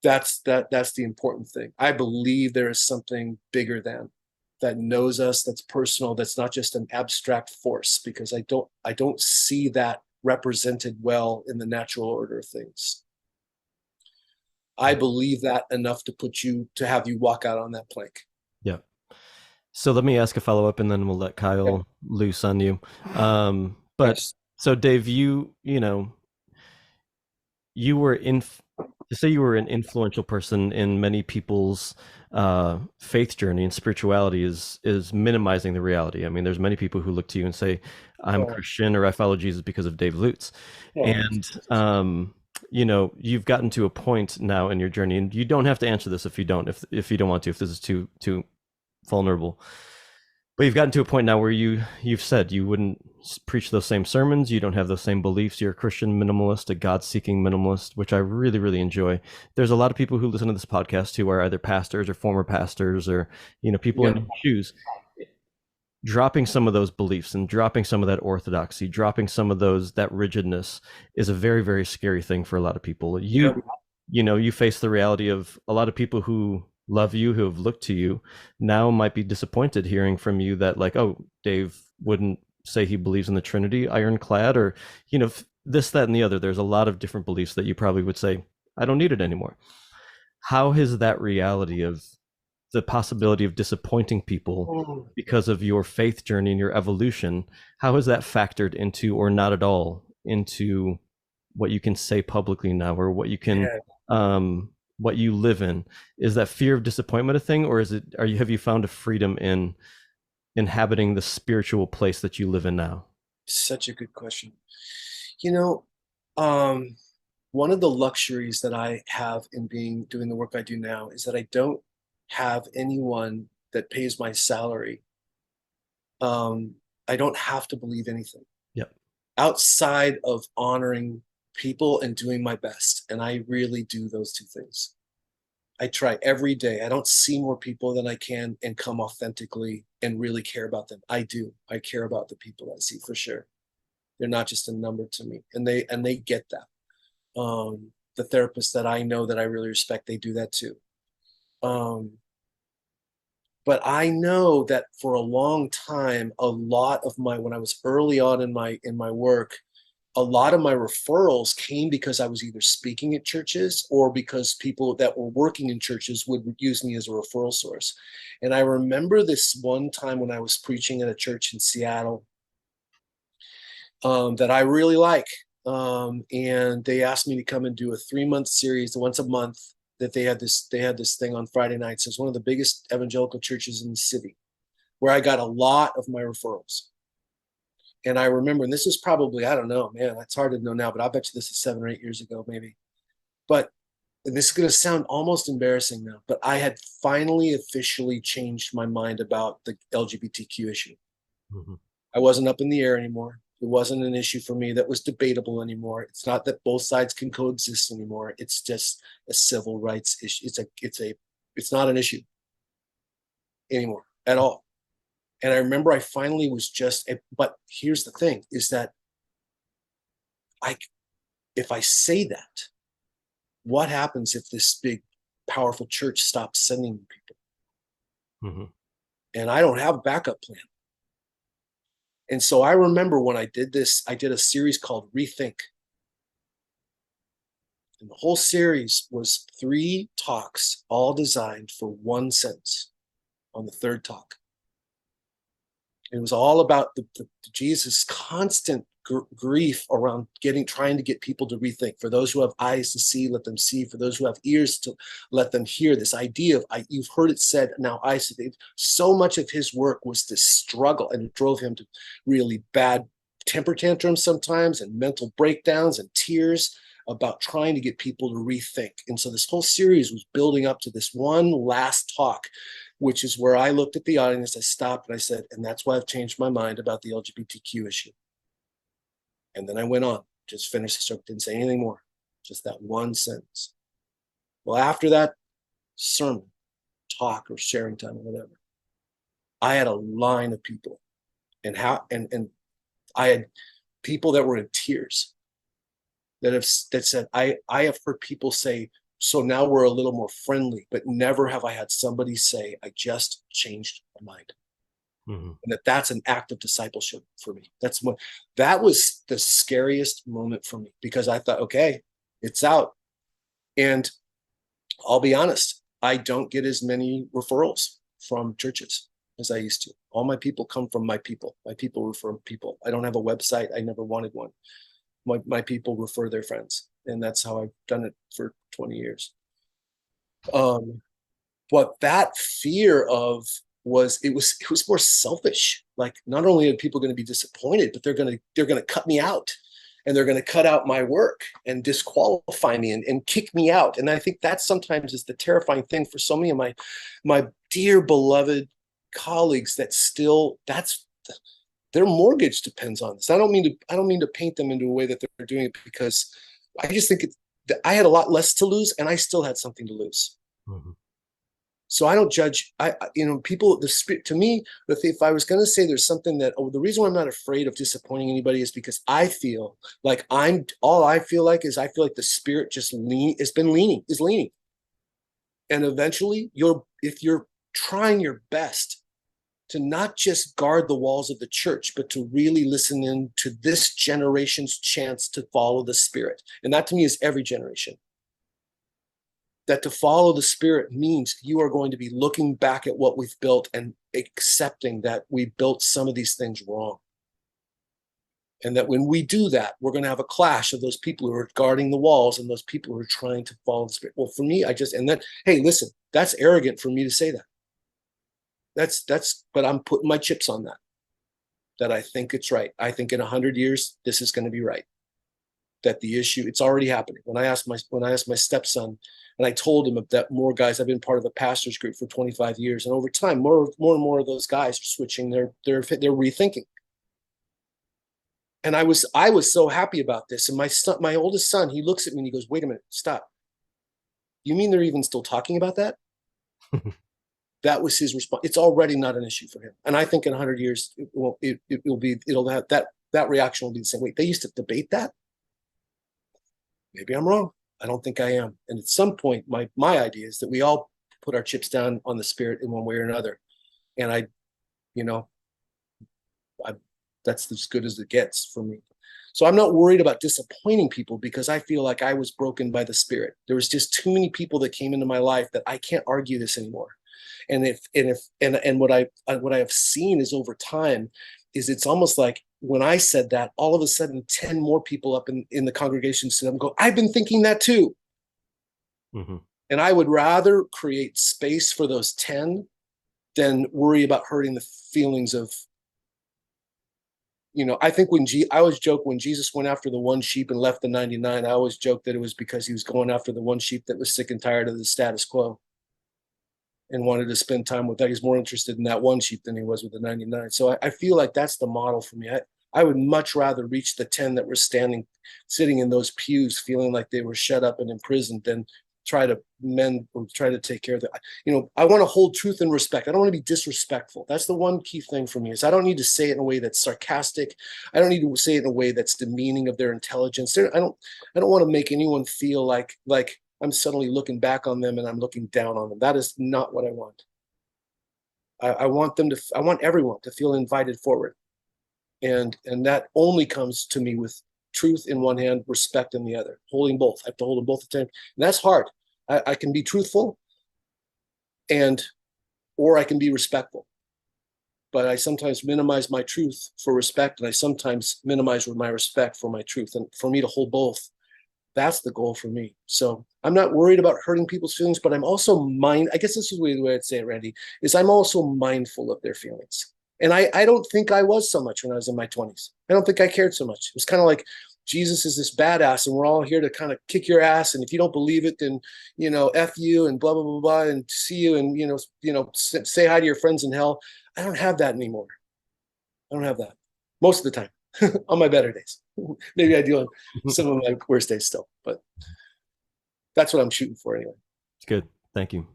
that's the important thing. I believe there is something bigger than that knows us, that's personal, that's not just an abstract force, because I don't see that represented well in the natural order of things. I believe that enough to have you walk out on that plank. Yeah. So let me ask a follow up, and then we'll let Kyle Yep. loose on you. But Yes. so Dave, you know, you were in to say you were an influential person in many people's faith journey and spirituality is minimizing the reality. I mean, there's many people who look to you and say, I'm Oh, Christian or I follow Jesus because of Dave Lutz. oh, And you know, you've gotten to a point now in your journey, and you don't have to answer this if you don't, if you don't want to, if this is too vulnerable. But you've gotten to a point now where you've said you wouldn't preach those same sermons. You don't have those same beliefs. You're a Christian minimalist, a God-seeking minimalist, which I really, really enjoy. There's a lot of people who listen to this podcast who are either pastors or former pastors or, you know, people yeah, in your shoes. Dropping some of those beliefs and dropping some of that orthodoxy, dropping some of that rigidness is a very, very scary thing for a lot of people. yeah, You know, you face the reality of a lot of people who love you, who have looked to you, now might be disappointed hearing from you that, like, oh, Dave wouldn't say he believes in the Trinity ironclad, or, you know, this, that, and the other. There's a lot of different beliefs that you probably would say, I don't need it anymore. How has that reality of the possibility of disappointing people oh, because of your faith journey and your evolution, how has that factored into, or not at all, into what you can say publicly now, or what you can yeah. what you live in? Is that fear of disappointment a thing, or have you found a freedom in inhabiting the spiritual place that you live in now? Such a good question. You know, um, one of the luxuries that I have in doing the work I do now is that I don't have anyone that pays my salary. Um, I don't have to believe anything Yep. outside of honoring people and doing my best. And I really do those two things. I try every day. I don't see more people than I can and come authentically and really care about them. I do. I care about the people I see for sure. They're not just a number to me, and they get that. The therapists that I know that I really respect, they do that too. Um, but I know that for a long time, a lot of when I was early on in my work, a lot of my referrals came because I was either speaking at churches or because people that were working in churches would use me as a referral source. And I remember this one time when I was preaching at a church in Seattle that I really like. And they asked me to come and do a 3-month series once a month. That they had this thing on Friday nights. It was one of the biggest evangelical churches in the city, where I got a lot of my referrals. And I remember, and this is probably, I don't know, man, it's hard to know now, but I bet you this is 7 or 8 years ago, maybe. But and this is going to sound almost embarrassing now, but I had finally officially changed my mind about the LGBTQ issue. Mm-hmm. I wasn't up in the air anymore. It wasn't an issue for me that was debatable anymore. It's not that both sides can coexist anymore. It's just a civil rights issue. It's not an issue anymore at all. And I remember I finally was but here's the thing is that if I say that, what happens if this big, powerful church stops sending people? Mm-hmm. And I don't have a backup plan. And so I remember when I did this, I did a series called Rethink. And the whole series was 3 talks, all designed for one sentence on the third talk. It was all about the Jesus' constant grief around trying to get people to rethink. For those who have eyes to see, let them see. For those who have ears to let them hear. This idea of, you've heard it said, now I see. So much of his work was this struggle, and it drove him to really bad temper tantrums sometimes, and mental breakdowns and tears about trying to get people to rethink. And so this whole series was building up to this one last talk, which is where I looked at the audience, I stopped, and I said, and that's why I've changed my mind about the LGBTQ issue. And then I went on, just finished the story, didn't say anything more, just that one sentence. Well, after that sermon, talk, or sharing time, or whatever, I had a line of people, and I had people that were in tears that said, I have heard people say, so now we're a little more friendly, but never have I had somebody say, I just changed my mind. Mm-hmm. And that's an act of discipleship for me. That was the scariest moment for me, because I thought, okay, it's out. And I'll be honest, I don't get as many referrals from churches as I used to. All my people come from my people. My people refer people. I don't have a website. I never wanted one. My people refer their friends. And that's how I've done it for 20 years. But that fear of it was more selfish. Like, not only are people going to be disappointed, but they're going to cut me out, and they're going to cut out my work and disqualify me and kick me out. And I think that sometimes is the terrifying thing for so many of my dear beloved colleagues, that still, their mortgage depends on this. I don't mean to paint them into a way that they're doing it, because I just think I had a lot less to lose, and I still had something to lose. Mm-hmm. So I don't judge. People, the spirit, to me, if I was going to say there's something that, the reason why I'm not afraid of disappointing anybody is because I feel like I feel like the spirit is leaning. And eventually if you're trying your best to not just guard the walls of the church, but to really listen in to this generation's chance to follow the Spirit. And that to me is every generation. That to follow the Spirit means you are going to be looking back at what we've built and accepting that we built some of these things wrong. And that when we do that, we're going to have a clash of those people who are guarding the walls and those people who are trying to follow the Spirit. Well, for me, hey, listen, that's arrogant for me to say that. But I'm putting my chips on that I think it's right. I think in 100 years, this is going to be right. That the issue, it's already happening. When I asked my stepson, and I told him that more guys, I've been part of a pastor's group for 25 years. And over time, more and more of those guys are switching, they're rethinking. And I was so happy about this. And my oldest son, he looks at me and he goes, wait a minute, stop. You mean they're even still talking about that? That was his response. It's already not an issue for him. And I think in 100 years, that reaction will be the same. Wait, they used to debate that? Maybe I'm wrong. I don't think I am. And at some point, my idea is that we all put our chips down on the Spirit in one way or another. And that's as good as it gets for me. So I'm not worried about disappointing people, because I feel like I was broken by the Spirit. There was just too many people that came into my life that I can't argue this anymore. And what I have seen is, over time, is it's almost like when I said that, all of a sudden 10 more people up in the congregation stood up and go, I've been thinking that too. Mm-hmm. And I would rather create space for those 10 than worry about hurting the feelings of, I think I always joke when Jesus went after the one sheep and left the 99, I always joke that it was because he was going after the one sheep that was sick and tired of the status quo and wanted to spend time with that. He's more interested in that one sheep than he was with the 99. So I feel like that's the model for me. I would much rather reach the 10 that were sitting in those pews, feeling like they were shut up and imprisoned, than try to mend or try to take care of that. I want to hold truth and respect. I don't want to be disrespectful. That's the one key thing for me, is I don't need to say it in a way that's sarcastic. I don't need to say it in a way that's demeaning of their intelligence. I don't want to make anyone feel like I'm suddenly looking back on them and I'm looking down on them. That is not what I want. I want everyone to feel invited forward. And that only comes to me with truth in one hand, respect in the other, holding both. I have to hold them both at the time. And that's hard. I can be truthful and or I can be respectful. But I sometimes minimize my truth for respect, and I sometimes minimize my respect for my truth. And for me to hold both, that's the goal for me. So I'm not worried about hurting people's feelings, but I'm also I guess this is the way I'd say it, Randy, is I'm also mindful of their feelings. And I don't think I was so much when I was in my 20s. I don't think I cared so much. It was kind of like Jesus is this badass, and we're all here to kind of kick your ass. And if you don't believe it, then, F you and blah, blah, blah, blah, and see you and, say hi to your friends in hell. I don't have that anymore. I don't have that most of the time on my better days. Maybe I do on some of my worst days still, but that's what I'm shooting for anyway. It's good. Thank you.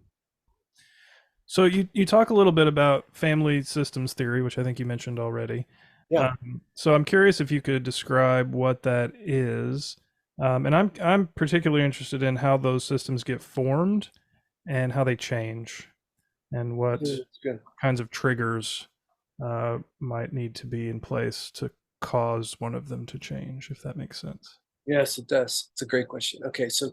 So you talk a little bit about family systems theory, which I think you mentioned already. Yeah. So I'm curious if you could describe what that is. And I'm particularly interested in how those systems get formed and how they change, and what kinds of triggers might need to be in place to cause one of them to change, if that makes sense. Yes, it does. It's a great question. Okay, so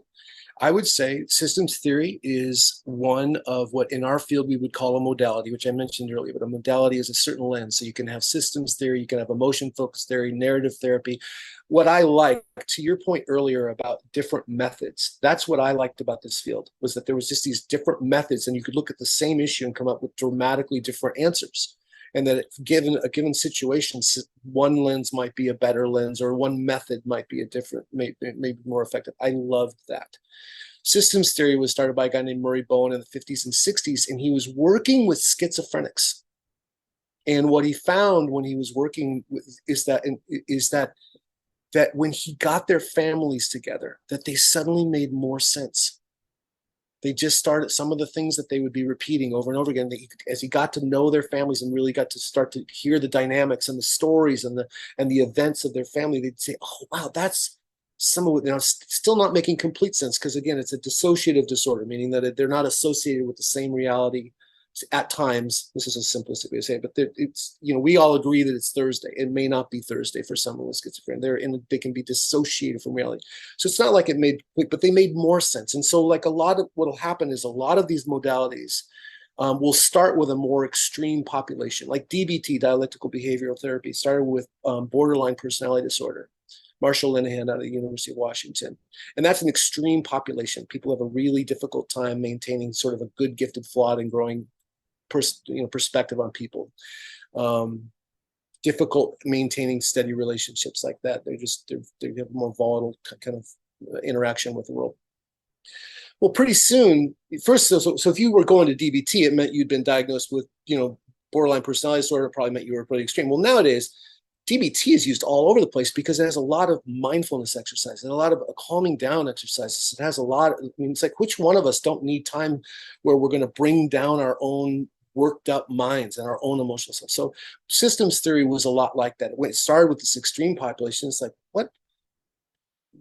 I would say systems theory is one of what in our field we would call a modality, which I mentioned earlier, but a modality is a certain lens. So you can have systems theory, you can have emotion focused theory, narrative therapy. What I like, to your point earlier about different methods, that's what I liked about this field, was that there was just these different methods, and you could look at the same issue and come up with dramatically different answers. And that given a given situation, one lens might be a better lens, or one method might be a different, maybe more effective. I loved that. Systems theory was started by a guy named Murray Bowen in the 50s and 60s, and he was working with schizophrenics. And what he found when he was working with is that when he got their families together, that they suddenly made more sense. They just started, some of the things that they would be repeating over and over again, as he got to know their families and really got to start to hear the dynamics and the stories and the events of their family, they'd say, oh, wow, that's some of it. Still not making complete sense, because again, it's a dissociative disorder, meaning that they're not associated with the same reality at times. This is a simplistic way to say it, but it's, we all agree that it's Thursday. It may not be Thursday for someone with schizophrenia. They can be dissociated from reality. So it's not like it made, but they made more sense. And so like a lot of what'll happen is a lot of these modalities will start with a more extreme population, like DBT, dialectical behavioral therapy, started with borderline personality disorder. Marshall Linehan out of the University of Washington. And that's an extreme population. People have a really difficult time maintaining sort of a good, gifted, flawed, and growing perspective on people. Difficult maintaining steady relationships like that. They have a more volatile kind of interaction with the world. Well, pretty soon, first, so if you were going to DBT, it meant you'd been diagnosed with, borderline personality disorder. It probably meant you were pretty extreme. Well, nowadays, DBT is used all over the place because it has a lot of mindfulness exercises and a lot of calming down exercises. It has a lot. It's like, which one of us don't need time where we're going to bring down our own worked up minds and our own emotional stuff? So systems theory was a lot like that. When it started with this extreme population, it's like, what?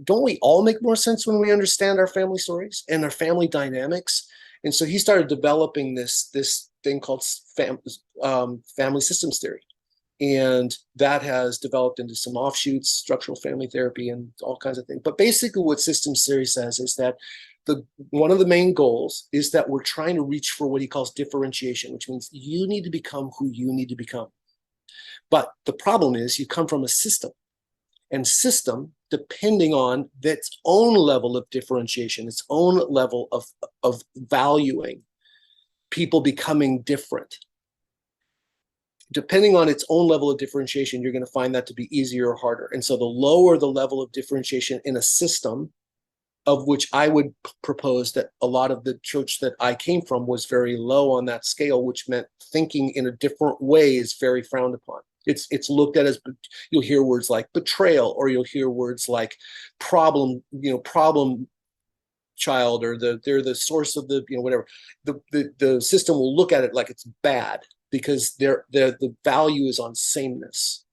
Don't we all make more sense when we understand our family stories and our family dynamics? And so he started developing this thing called family systems theory. And that has developed into some offshoots, structural family therapy, and all kinds of things. But basically what systems theory says is that one of the main goals is that we're trying to reach for what he calls differentiation, which means you need to become who you need to become. But the problem is you come from a system, and system, depending on its own level of differentiation, its own level of valuing people becoming different. Depending on its own level of differentiation, you're going to find that to be easier or harder. And so the lower the level of differentiation in a system, of which I would propose that a lot of the church that I came from was very low on that scale, which meant thinking in a different way is very frowned upon. It's looked at as, you'll hear words like betrayal, or you'll hear words like problem child, or they're the source of the, whatever. The system will look at it like it's bad, because the value is on sameness.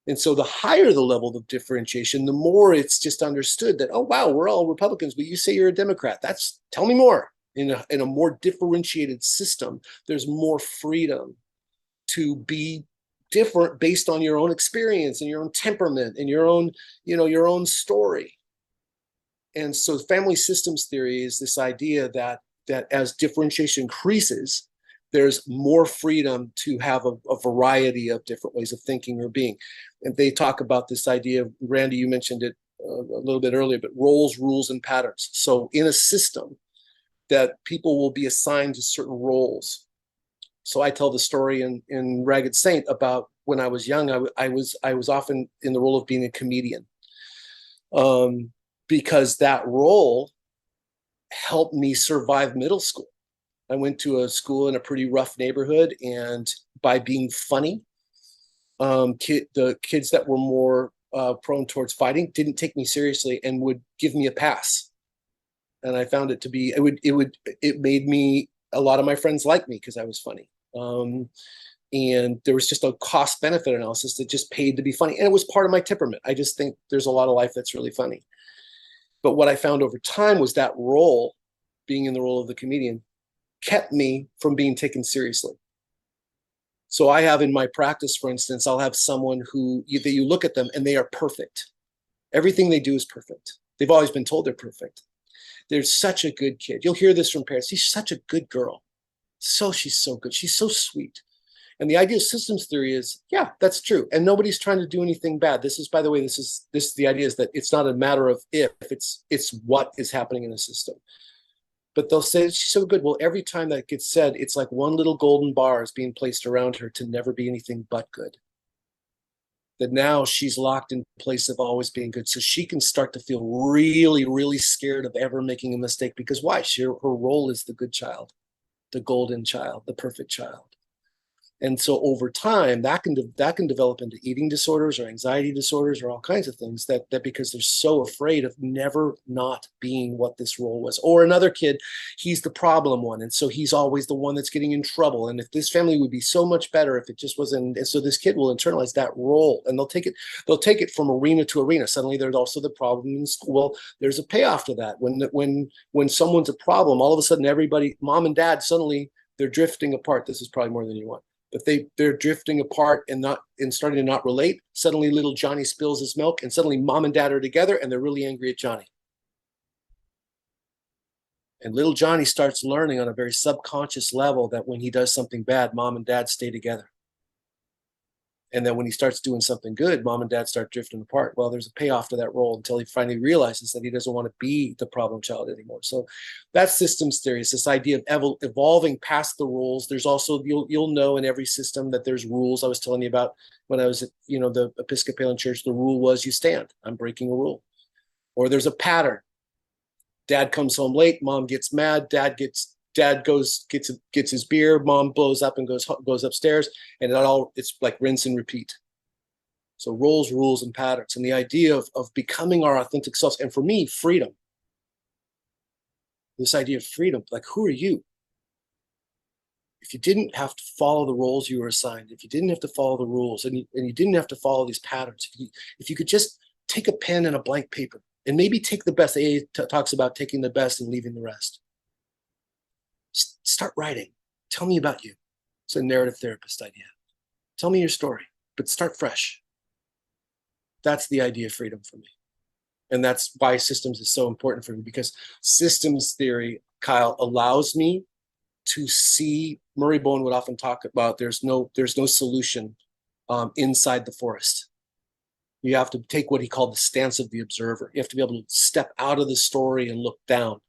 And so the higher the level of differentiation, the more it's just understood that, oh, wow, we're all Republicans, but you say you're a Democrat. Tell me more. In a more differentiated system, there's more freedom to be different based on your own experience and your own temperament and your own story. And so family systems theory is this idea that as differentiation increases, there's more freedom to have a variety of different ways of thinking or being. And they talk about this idea of, Randy, you mentioned it a little bit earlier, but roles, rules, and patterns. So in a system, that people will be assigned to certain roles. So I tell the story in Ragged Saint about when I was young, I was often in the role of being a comedian, because that role helped me survive middle school. I went to a school in a pretty rough neighborhood, and by being funny, the kids that were more prone towards fighting didn't take me seriously and would give me a pass. And I found it to be, it made me, a lot of my friends like me because I was funny. And there was just a cost benefit analysis that just paid to be funny. And it was part of my temperament. I just think there's a lot of life that's really funny. But what I found over time was that role, being in the role of the comedian, kept me from being taken seriously. So I have in my practice, for instance, I'll have someone who you look at them and they are perfect. Everything they do is perfect. They've always been told they're perfect. They're such a good kid. You'll hear this from parents. She's such a good girl. She's so good. She's so sweet. And the idea of systems theory is, yeah, that's true. And nobody's trying to do anything bad. This is, by the way, the idea is that it's not a matter of if, it's what is happening in a system. But they'll say she's so good. Well, every time that gets said, it's like one little golden bar is being placed around her to never be anything but good. That now she's locked in place of always being good. So she can start to feel really, really scared of ever making a mistake, because why? Her role is the good child, the golden child, the perfect child. And so over time, that can develop into eating disorders or anxiety disorders or all kinds of things that because they're so afraid of never not being what this role was. Or another kid, he's the problem one. And so he's always the one that's getting in trouble. And if this family would be so much better if it just wasn't. And so this kid will internalize that role, and they'll take it from arena to arena. Suddenly there's also the problem in school. Well, there's a payoff to that. When someone's a problem, all of a sudden everybody, mom and dad, suddenly they're drifting apart. This is probably more than you want. But they're drifting apart and starting to not relate. Suddenly little Johnny spills his milk, and suddenly mom and dad are together and they're really angry at Johnny. And little Johnny starts learning on a very subconscious level that when he does something bad, mom and dad stay together. And then when he starts doing something good, mom and dad start drifting apart. Well, there's a payoff to that role until he finally realizes that he doesn't want to be the problem child anymore. So that's systems theory. It's this idea of evolving past the rules. There's also, you'll know in every system that there's rules. I was telling you about when I was at the Episcopalian church, the rule was you stand. I'm breaking a rule. Or there's a pattern. Dad comes home late, mom gets mad, dad gets his beer, mom blows up and goes upstairs, and it's like rinse and repeat. So roles, rules, and patterns, and the idea of becoming our authentic selves. And for me, freedom. This idea of freedom, like, who are you? If you didn't have to follow the roles you were assigned, if you didn't have to follow the rules, and you didn't have to follow these patterns, if you could just take a pen and a blank paper and maybe take the best. AA talks about taking the best and leaving the rest. Start writing. Tell me about you. It's a narrative therapist idea. Tell me your story, but start fresh. That's the idea of freedom for me. And that's why systems is so important for me, because systems theory, Kyle, allows me to see. Murray Bowen would often talk about there's no solution inside the forest. You have to take what he called the stance of the observer. You have to be able to step out of the story and look down.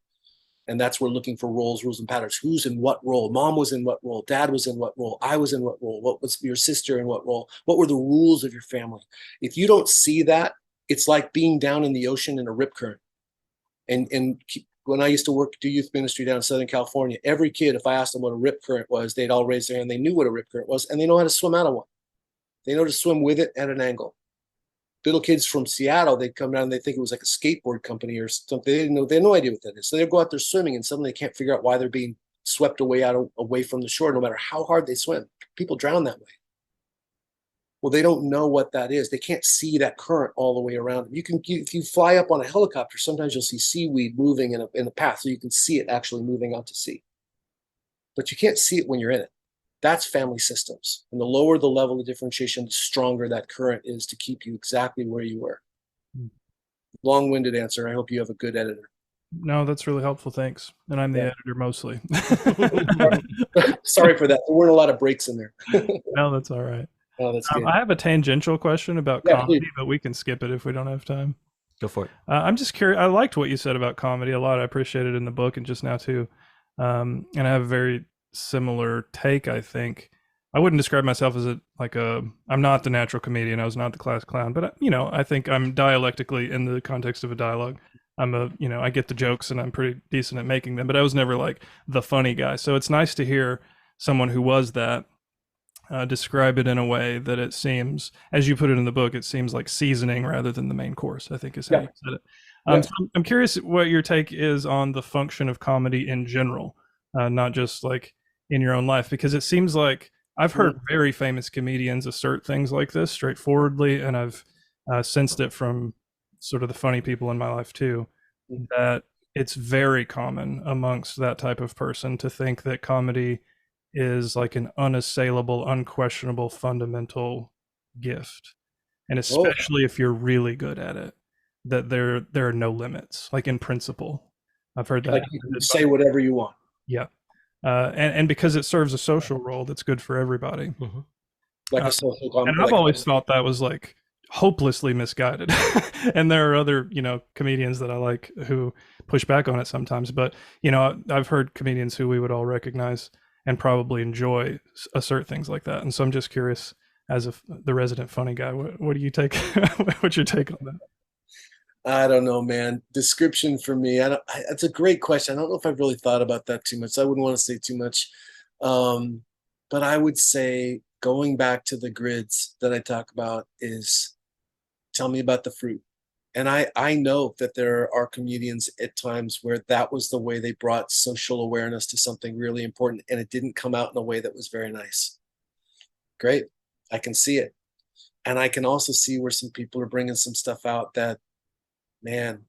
And that's where looking for roles, rules, and patterns. Who's in what role? Mom was in what role? Dad was in what role? I was in what role? What was your sister in what role? What were the rules of your family? If you don't see that, it's like being down in the ocean in a rip current. And when I used to do youth ministry down in Southern California, every kid, if I asked them what a rip current was, they'd all raise their hand. They knew what a rip current was, and they know how to swim out of one. They know to swim with it at an angle. Little kids from Seattle, they'd come down and they think it was like a skateboard company or something. They had no idea what that is. So they'd go out there swimming, and suddenly they can't figure out why they're being swept away from the shore, no matter how hard they swim. People drown that way. Well, they don't know what that is. They can't see that current all the way around them. If you fly up on a helicopter, sometimes you'll see seaweed moving in a path, so you can see it actually moving out to sea. But you can't see it when you're in it. That's family systems. And the lower the level of differentiation, the stronger that current is to keep you exactly where you were. Long-winded answer. I hope you have a good editor. No, that's really helpful. Thanks. And I'm the Yeah. editor mostly. Sorry for that. There weren't a lot of breaks in there. No, that's all right. Oh, that's good. I have a tangential question about Yeah, please. comedy, but we can skip it if we don't have time. Go for it. I'm just curious. I liked what you said about comedy a lot. I appreciate it in the book and just now too. And I have a very similar take. I think I wouldn't describe myself as I'm not the natural comedian. I was not the class clown, but I think I'm dialectically in the context of a dialogue. I get the jokes and I'm pretty decent at making them, but I was never like the funny guy. So it's nice to hear someone who was that describe it in a way that it seems, as you put it in the book, it seems like seasoning rather than the main course, I think is how Yeah. you said it. Yeah. So I'm curious what your take is on the function of comedy in general, not just like in your own life, because it seems like I've heard very famous comedians assert things like this straightforwardly, and I've sensed it from sort of the funny people in my life too, that it's very common amongst that type of person to think that comedy is like an unassailable, unquestionable, fundamental gift. And Oh, especially if you're really good at it, that there are no limits, like in principle. I've heard like that. you can say whatever you want. Yeah. And because it serves a social role that's good for everybody. Mhm. Like Uh, a social and I've always thought that was like hopelessly misguided. And there are other, comedians that I like who push back on it sometimes. But, I've heard comedians who we would all recognize and probably enjoy assert things like that. And so I'm just curious, as the resident funny guy, what do you take? What's your take on that? I don't know, man. Description for me, that's a great question. I don't know if I've really thought about that too much. So I wouldn't want to say too much. Um, but I would say going back to the grids that I talk about is tell me about the fruit. And I know that there are comedians at times where that was the way they brought social awareness to something really important, and it didn't come out in a way that was very nice. Great. I can see it. And I can also see where some people are bringing some stuff out that, man,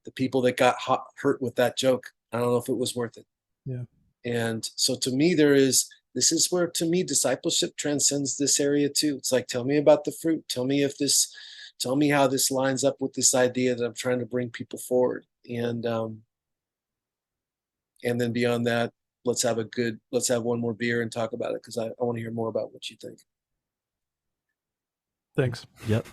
the people that got hurt with that joke, I don't know if it was worth it. Yeah. And so to me, this is where to me discipleship transcends this area too. It's like, tell me about the fruit. Tell me how this lines up with this idea that I'm trying to bring people forward. And then beyond that, let's have one more beer and talk about it, because I want to hear more about what you think. Thanks. Yep.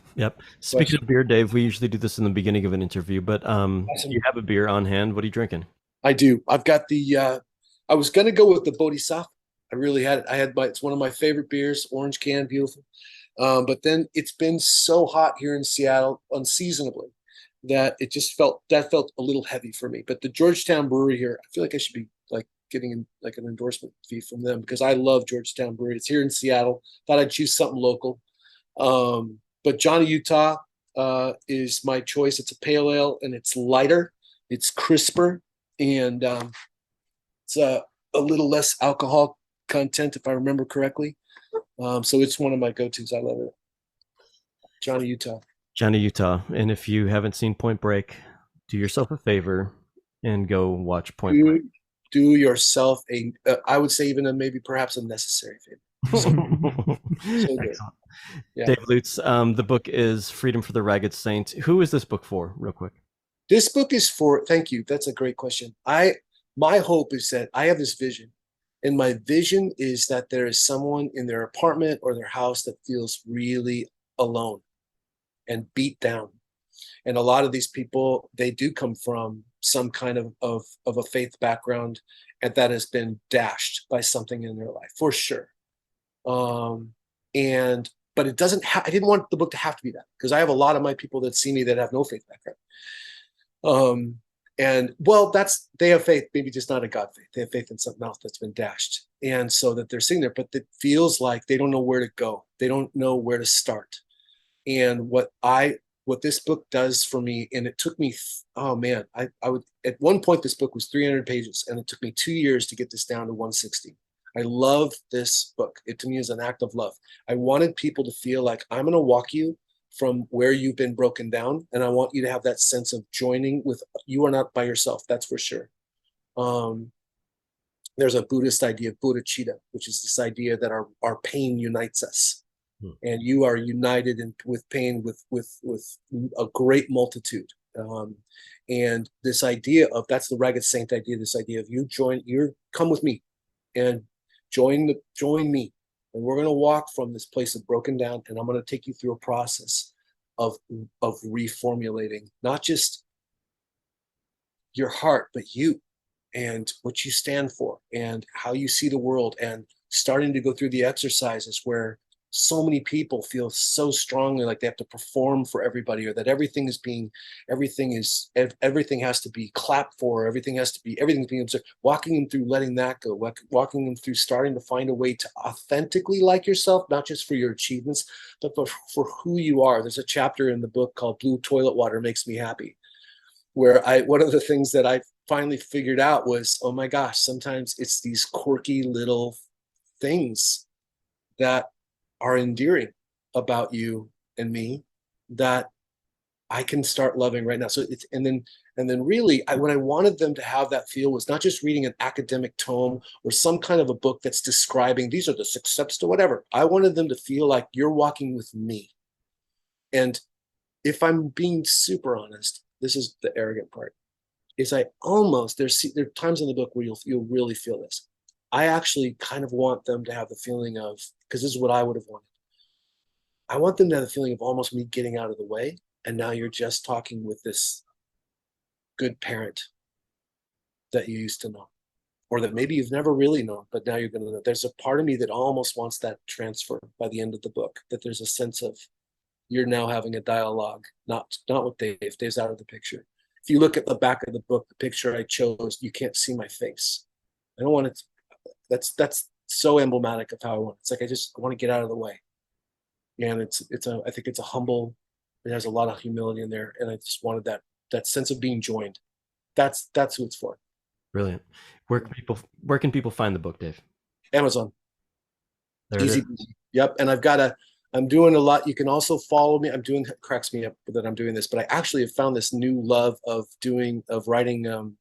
Speaking of beer, Dave, we usually do this in the beginning of an interview, but Awesome. you have a beer on hand. What are you drinking? I do. I've got I was gonna go with the Bodhisattva. I really had it. It's one of my favorite beers, orange can, beautiful. But then it's been so hot here in Seattle, unseasonably, that that felt a little heavy for me. But the Georgetown Brewery here, I feel like I should be like getting like an endorsement fee from them, because I love Georgetown Brewery. It's here in Seattle. Thought I'd choose something local. But Johnny Utah is my choice. It's a pale ale, and it's lighter, it's crisper, and it's a little less alcohol content, if I remember correctly. So it's one of my go-tos. I love it. Johnny Utah. Johnny Utah. And if you haven't seen Point Break, do yourself a favor and go watch Point Break. Do yourself I would say even maybe perhaps a necessary favor. So good. Yeah. Dave Lutz, the book is Freedom for the Ragged Saint. Who is this book for, real quick? This book is for, thank you. That's a great question. My hope is that I have this vision, and my vision is that there is someone in their apartment or their house that feels really alone and beat down. And a lot of these people, they do come from some kind of a faith background, and that has been dashed by something in their life, for sure. But it doesn't I didn't want the book to have to be that, because I have a lot of my people that see me that have no faith background. And well, they have faith, maybe just not a God faith. They have faith in something else that's been dashed. And so that they're sitting there, but it feels like they don't know where to go. They don't know where to start. And what this book does for me, and it took me, oh man, I would, at one point, this book was 300 pages, and it took me 2 years to get this down to 160. I love this book. It to me is an act of love. I wanted people to feel like I'm going to walk you from where you've been broken down, and I want you to have that sense of joining with, you are not by yourself, that's for sure. There's a Buddhist idea, bodhicitta, which is this idea that our pain unites us. And you are united with pain with a great multitude. And this idea of, that's the ragged saint idea, this idea of come with me and join me. And we're going to walk from this place of broken down, and I'm going to take you through a process of reformulating, not just your heart, but you and what you stand for and how you see the world, and starting to go through the exercises where so many people feel so strongly like they have to perform for everybody, or that everything has to be clapped for, everything's being observed. Walking them through letting that go, walking them through starting to find a way to authentically like yourself, not just for your achievements, but for who you are. There's a chapter in the book called Blue Toilet Water Makes Me Happy, where one of the things that I finally figured out was, oh my gosh, sometimes it's these quirky little things that are endearing about you and me that I can start loving right now. So and then really, what I wanted them to have that feel was not just reading an academic tome or some kind of a book that's describing these are the 6 steps to whatever. I wanted them to feel like you're walking with me. And if I'm being super honest, this is the arrogant part, is there are times in the book where you'll really feel this. I actually kind of want them to have the feeling of, because this is what I would have wanted. I want them to have the feeling of almost me getting out of the way, and now you're just talking with this good parent that you used to know, or that maybe you've never really known, but now you're going to know. There's a part of me that almost wants that transfer by the end of the book, that there's a sense of you're now having a dialogue, not with Dave. Dave's out of the picture. If you look at the back of the book, the picture I chose, you can't see my face. I don't want it. That's so emblematic of how I want it. It's like I want to get out of the way. And I think it's a humble, it has a lot of humility in there, and I just wanted that sense of being joined. That's who it's for. Brilliant. Where can people find the book, Dave? Amazon. There Easy. it is. Yep. And I'm doing a lot. You can also follow me. Cracks me up that I'm doing this, but I actually have found this new love of writing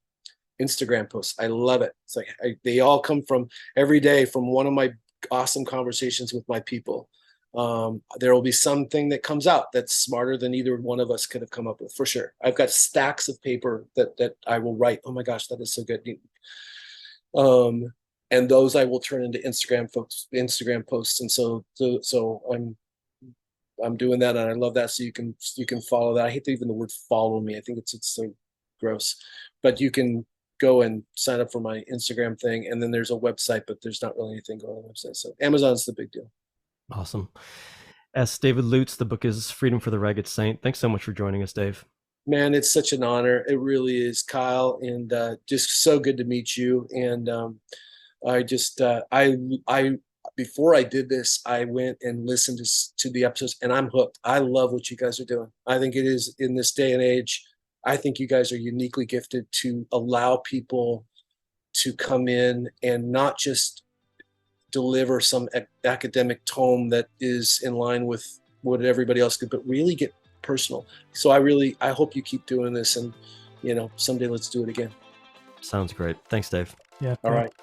Instagram posts. I love it. It's like they all come from every day from one of my awesome conversations with my people. There will be something that comes out that's smarter than either one of us could have come up with, for sure. I've got stacks of paper that I will write. Oh my gosh, that is so good. And those I will turn into Instagram posts. And so I'm doing that, and I love that. So you can follow that. I hate even the word follow me. I think it's so gross, but you can go and sign up for my Instagram thing. And then there's a website, but there's not really anything going on the website. So Amazon's the big deal. Awesome. S. David Lutz, the book is Freedom for the Ragged Saint. Thanks so much for joining us, Dave. Man, it's such an honor. It really is, Kyle, and just so good to meet you. And I just before I did this, I went and listened to the episodes, and I'm hooked. I love what you guys are doing. I think it is, in this day and age, I think you guys are uniquely gifted to allow people to come in and not just deliver some academic tome that is in line with what everybody else could, but really get personal. So I hope you keep doing this, and someday let's do it again. Sounds great. Thanks, Dave. Yeah. All right.